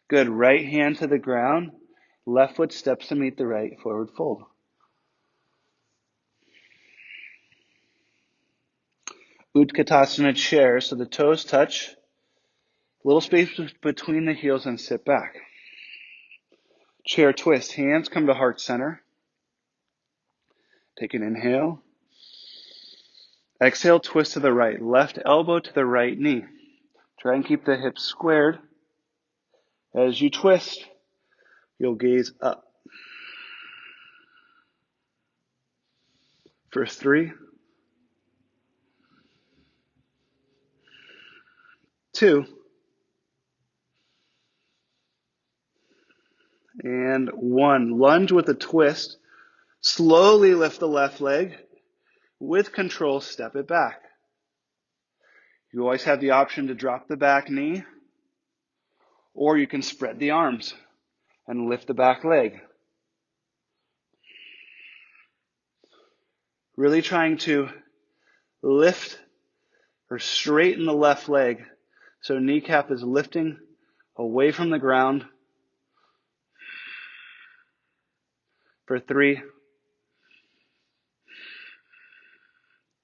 Good. Right hand to the ground. Left foot steps to meet the right, forward fold. Utkatasana chair, so the toes touch. Little space between the heels and sit back. Chair twist. Hands come to heart center. Take an inhale. Exhale, twist to the right. Left elbow to the right knee. Try and keep the hips squared. As you twist, you'll gaze up. For 3, 2, and 1. Lunge with a twist. Slowly lift the left leg. With control, step it back. You always have the option to drop the back knee, or you can spread the arms and lift the back leg. Really trying to lift or straighten the left leg so kneecap is lifting away from the ground. For 3,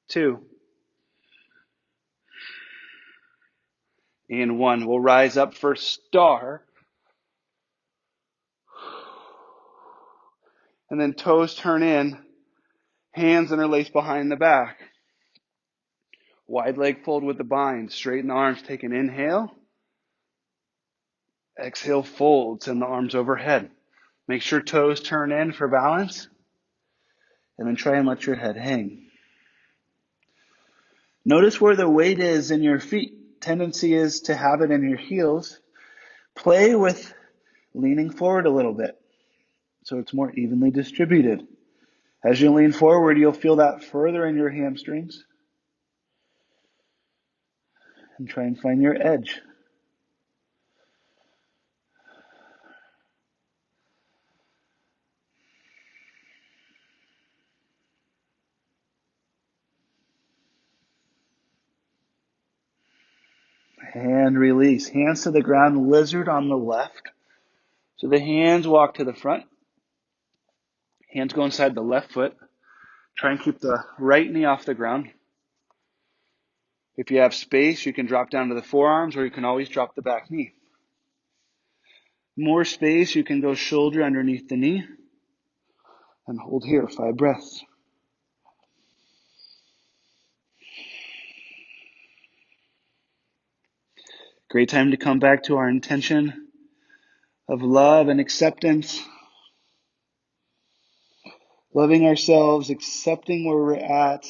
2, and 1. We'll rise up for star. And then toes turn in, hands interlace behind the back. Wide leg fold with the bind. Straighten the arms, take an inhale. Exhale, fold, send the arms overhead. Make sure toes turn in for balance. And then try and let your head hang. Notice where the weight is in your feet. Tendency is to have it in your heels. Play with leaning forward a little bit so it's more evenly distributed. As you lean forward, you'll feel that further in your hamstrings. And try and find your edge. And release. Hands to the ground, lizard on the left. So the hands walk to the front. Hands go inside the left foot. Try and keep the right knee off the ground. If you have space, you can drop down to the forearms, or you can always drop the back knee. More space, you can go shoulder underneath the knee. And hold here, 5 breaths. Great time to come back to our intention of love and acceptance. Loving ourselves, accepting where we're at.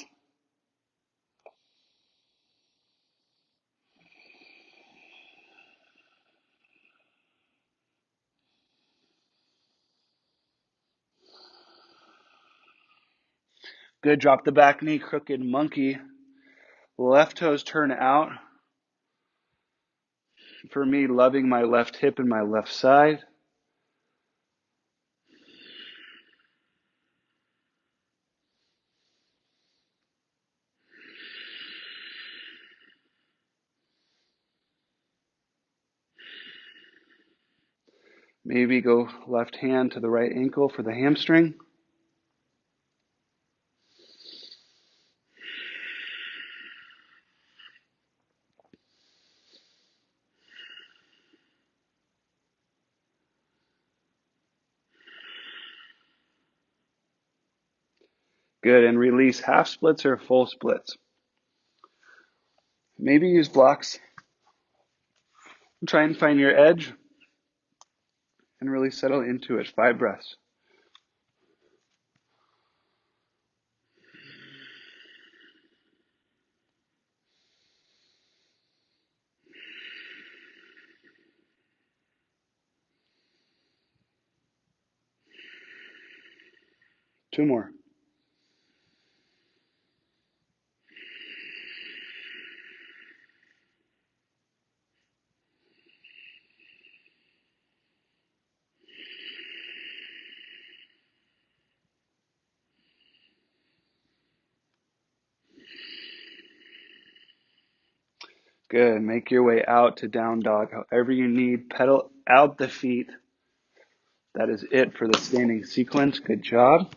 Good, drop the back knee, crooked monkey. Left toes turn out. For me, loving my left hip and my left side. Maybe go left hand to the right ankle for the hamstring. Good, and release half splits or full splits. Maybe use blocks. Try and find your edge and really settle into it. 5 breaths. 2 more. Good. Make your way out to down dog. However you need. Pedal out the feet. That is it for the standing sequence. Good job.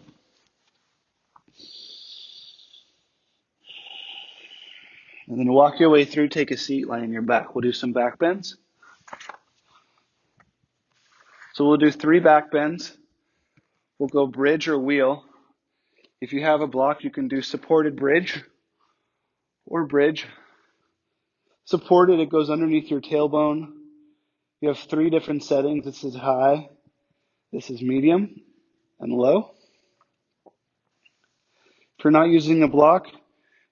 And then walk your way through. Take a seat, lie on your back. We'll do some back bends. So we'll do 3 back bends. We'll go bridge or wheel. If you have a block, you can do supported bridge or bridge. Supported, it goes underneath your tailbone. You have 3 different settings. This is high, this is medium, and low. If you're not using a block,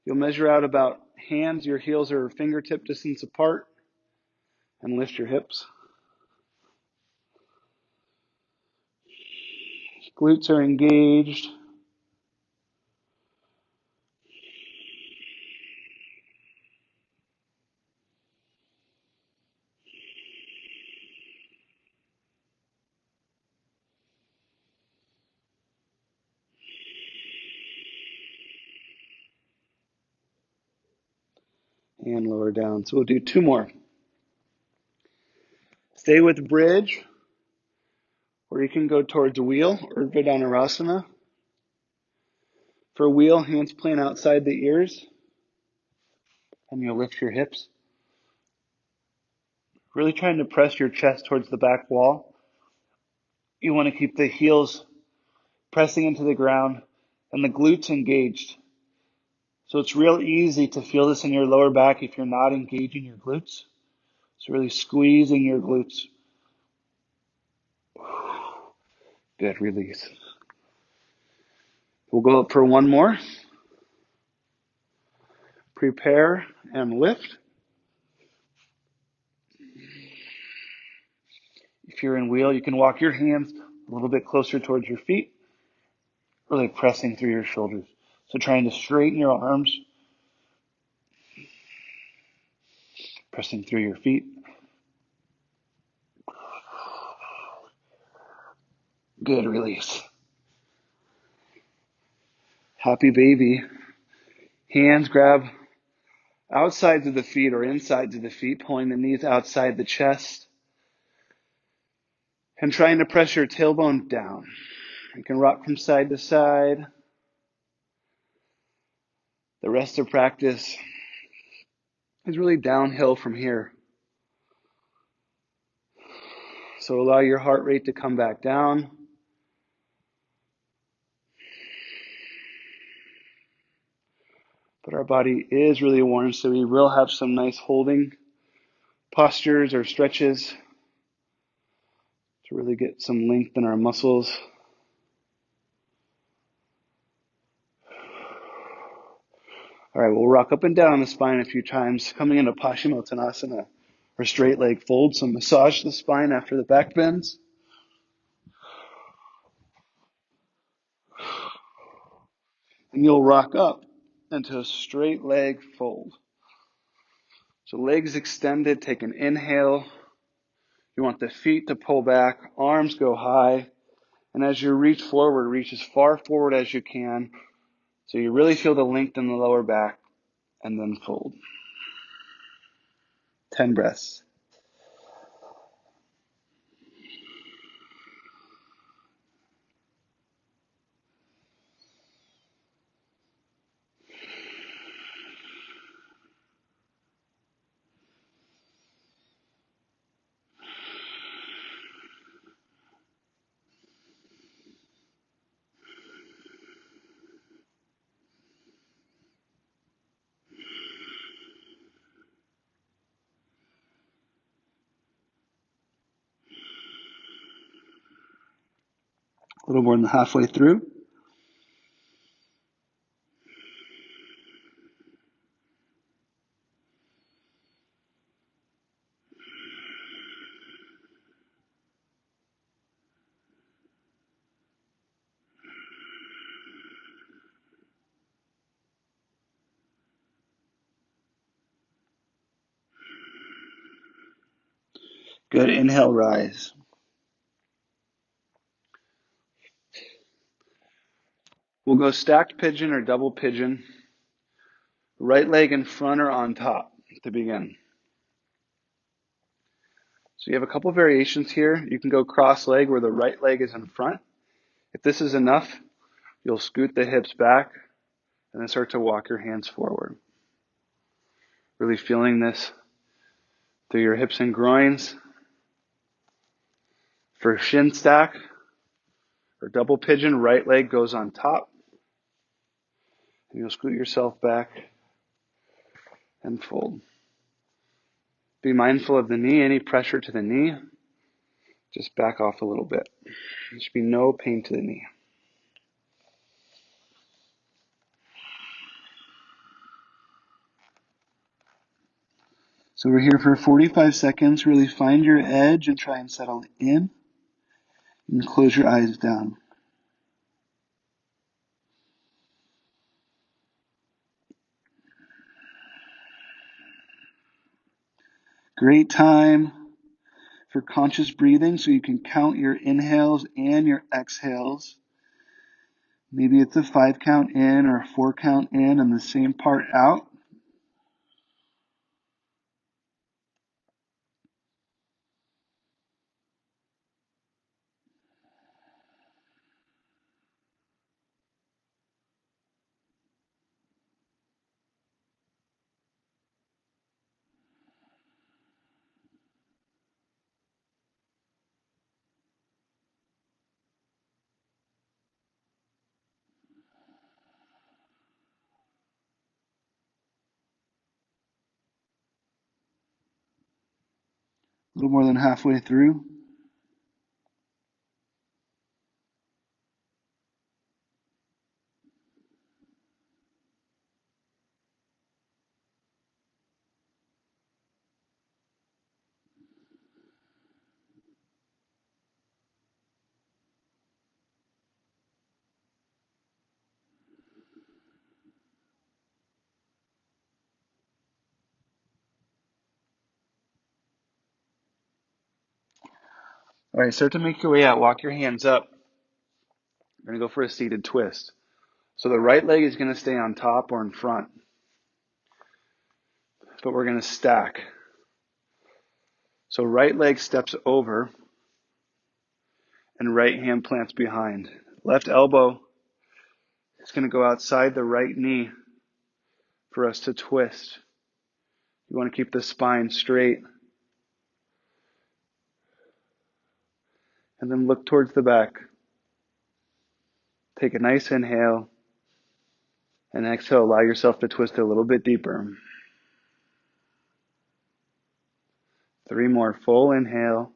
you'll measure out about hands, your heels are fingertip distance apart, and lift your hips. Glutes are engaged. And lower down. So we'll do 2 more. Stay with bridge, or you can go towards wheel or Padahastasana. For wheel, hands plant outside the ears, and you'll lift your hips. Really trying to press your chest towards the back wall. You want to keep the heels pressing into the ground and the glutes engaged. So it's real easy to feel this in your lower back if you're not engaging your glutes. So really squeezing your glutes. Good, release. We'll go up for 1 more. Prepare and lift. If you're in wheel, you can walk your hands a little bit closer towards your feet, really pressing through your shoulders. So trying to straighten your arms, pressing through your feet. Good, release. Happy baby. Hands grab outsides of the feet or insides of the feet, pulling the knees outside the chest. And trying to press your tailbone down. You can rock from side to side. The rest of practice is really downhill from here. So allow your heart rate to come back down. But our body is really warm, so we will have some nice holding postures or stretches to really get some length in our muscles. All right, we'll rock up and down the spine a few times, coming into Paschimottanasana, or straight leg fold. So massage the spine after the back bends. And you'll rock up into a straight leg fold. So legs extended, take an inhale. You want the feet to pull back, arms go high. And as you reach forward, reach as far forward as you can. So you really feel the length in the lower back, and then fold. 10 breaths. A little more than halfway through. Good. Inhale, rise. We'll go stacked pigeon or double pigeon. Right leg in front or on top to begin. So you have a couple variations here. You can go cross leg where the right leg is in front. If this is enough, you'll scoot the hips back and then start to walk your hands forward. Really feeling this through your hips and groins. For shin stack or double pigeon, right leg goes on top. And you'll scoot yourself back and fold. Be mindful of the knee, any pressure to the knee. Just back off a little bit. There should be no pain to the knee. So we're here for 45 seconds. Really find your edge and try and settle in. And close your eyes down. Great time for conscious breathing so you can count your inhales and your exhales. Maybe it's a 5 count in or a 4 count in and the same part out. A little more than halfway through. All right, start to make your way out. Walk your hands up. We're going to go for a seated twist. So the right leg is going to stay on top or in front. But we're going to stack. So right leg steps over and right hand plants behind. Left elbow is going to go outside the right knee for us to twist. You want to keep the spine straight. And then look towards the back. Take a nice inhale. And exhale, allow yourself to twist a little bit deeper. 3 more. Full inhale.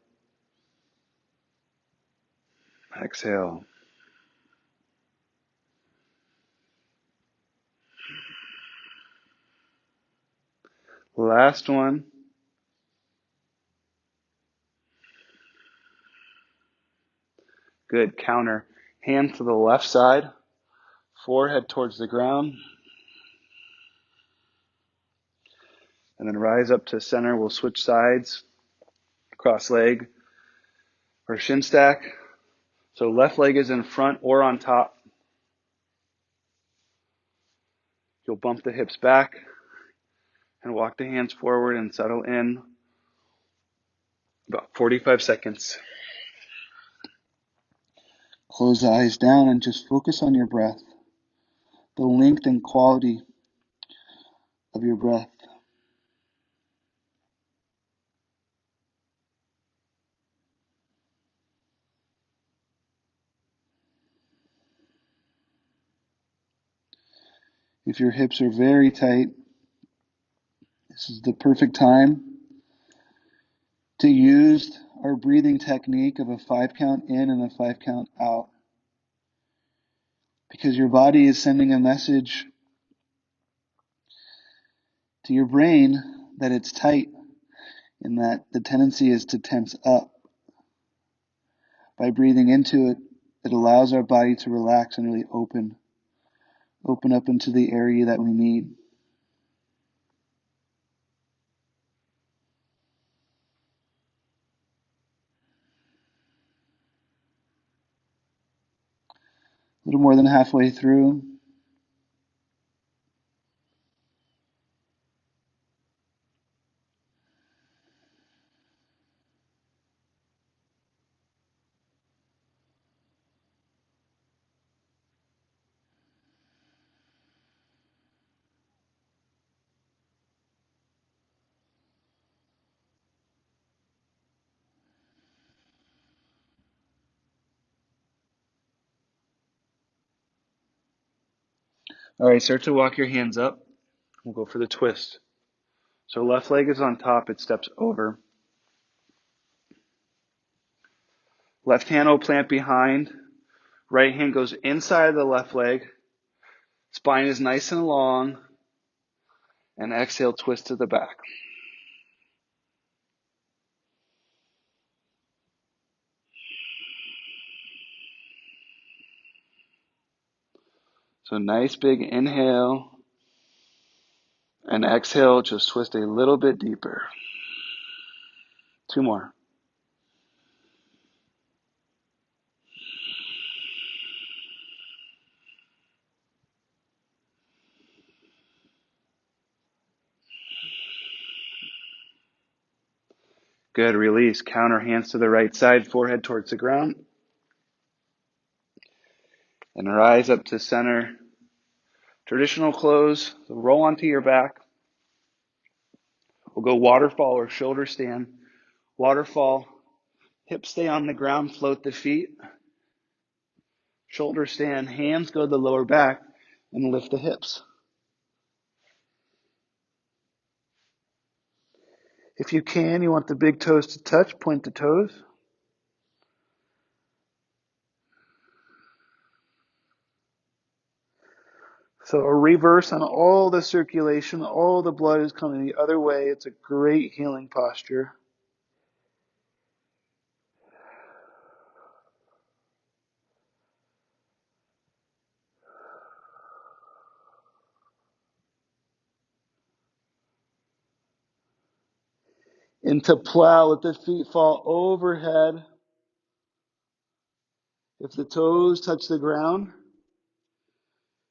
Exhale. Last one. Good. Counter. Hand to the left side. Forehead towards the ground. And then rise up to center. We'll switch sides. Cross leg or shin stack. So left leg is in front or on top. You'll bump the hips back and walk the hands forward and settle in. About 45 seconds. Close the eyes down and just focus on your breath. The length and quality of your breath. If your hips are very tight, this is the perfect time to use our breathing technique of a 5 count in and a 5 count out. Because your body is sending a message to your brain that it's tight and that the tendency is to tense up. By breathing into it, it allows our body to relax and really open up into the area that we need. little more than halfway through. All right, start to walk your hands up. We'll go for the twist. So left leg is on top, it steps over. Left hand will plant behind. Right hand goes inside of the left leg. Spine is nice and long. And exhale, twist to the back. So nice big inhale. And exhale, just twist a little bit deeper. 2 more. Good, release. Counter hands to the right side, forehead towards the ground. And rise up to center. Traditional close, so roll onto your back. We'll go waterfall or shoulder stand. Waterfall, hips stay on the ground, float the feet. Shoulder stand, hands go to the lower back and lift the hips. If you can, you want the big toes to touch, point the toes. So a reverse on all the circulation, all the blood is coming the other way. It's a great healing posture. Into plow, let the feet fall overhead. If the toes touch the ground,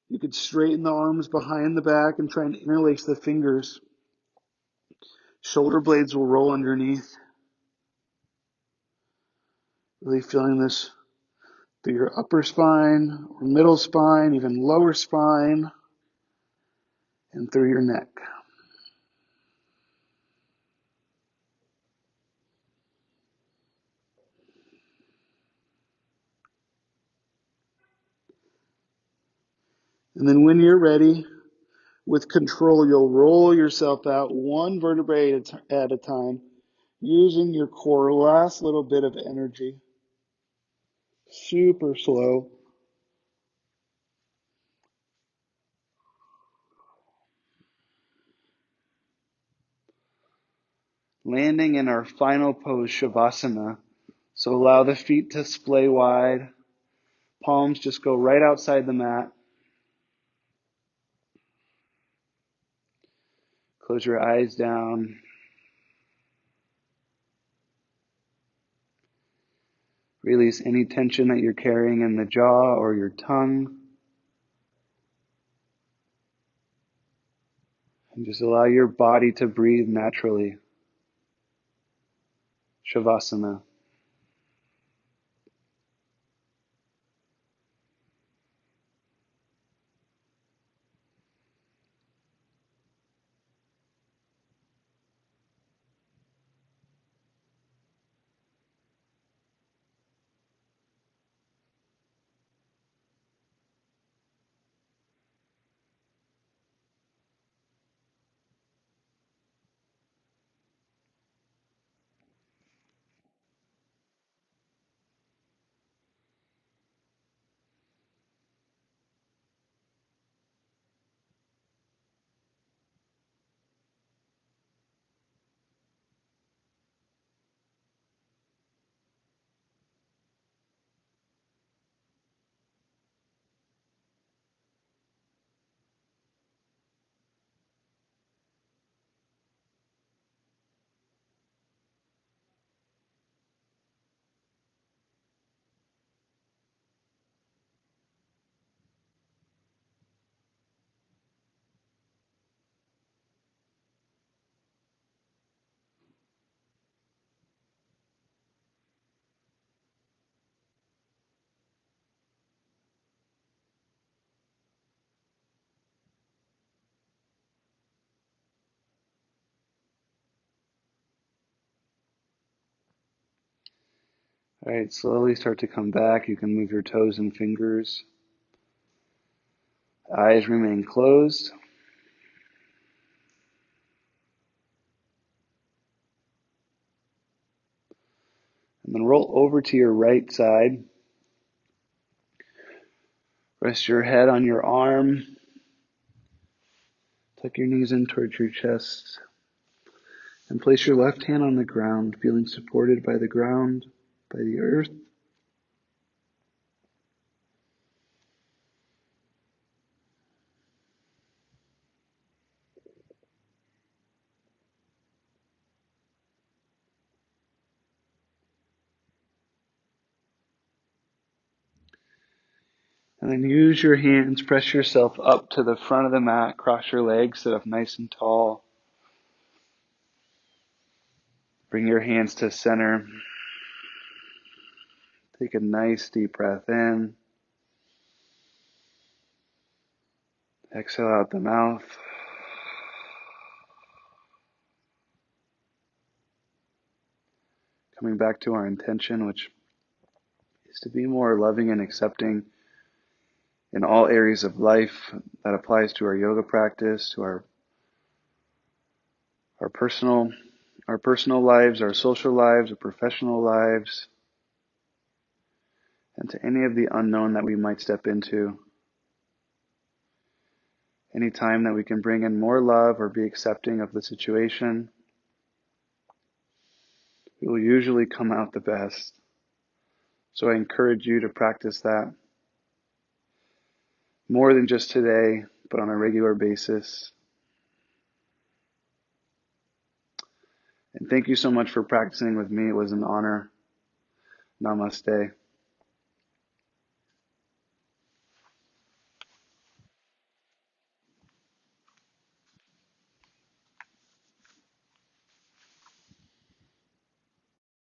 you could straighten the arms behind the back and try and interlace the fingers. Shoulder blades will roll underneath. Really feeling this through your upper spine, or middle spine, even lower spine, and through your neck. And then when you're ready, with control, you'll roll yourself out one vertebrae at a time, using your core, last little bit of energy. Super slow. Landing in our final pose, Shavasana. So allow the feet to splay wide. Palms just go right outside the mat. Close your eyes down. Release any tension that you're carrying in the jaw or your tongue. And just allow your body to breathe naturally. Shavasana. All right, slowly start to come back. You can move your toes and fingers. Eyes remain closed. And then roll over to your right side. Rest your head on your arm. Tuck your knees in towards your chest. And place your left hand on the ground, feeling supported by the ground, by the earth. And then use your hands, press yourself up to the front of the mat, cross your legs, sit up nice and tall. Bring your hands to center. Take a nice deep breath in. Exhale out the mouth. Coming back to our intention, which is to be more loving and accepting in all areas of life. That applies to our yoga practice, to our personal lives, our social lives, our professional lives, and to any of the unknown that we might step into. Any time that we can bring in more love or be accepting of the situation, we will usually come out the best. So I encourage you to practice that more than just today, but on a regular basis. And thank you so much for practicing with me. It was an honor. Namaste.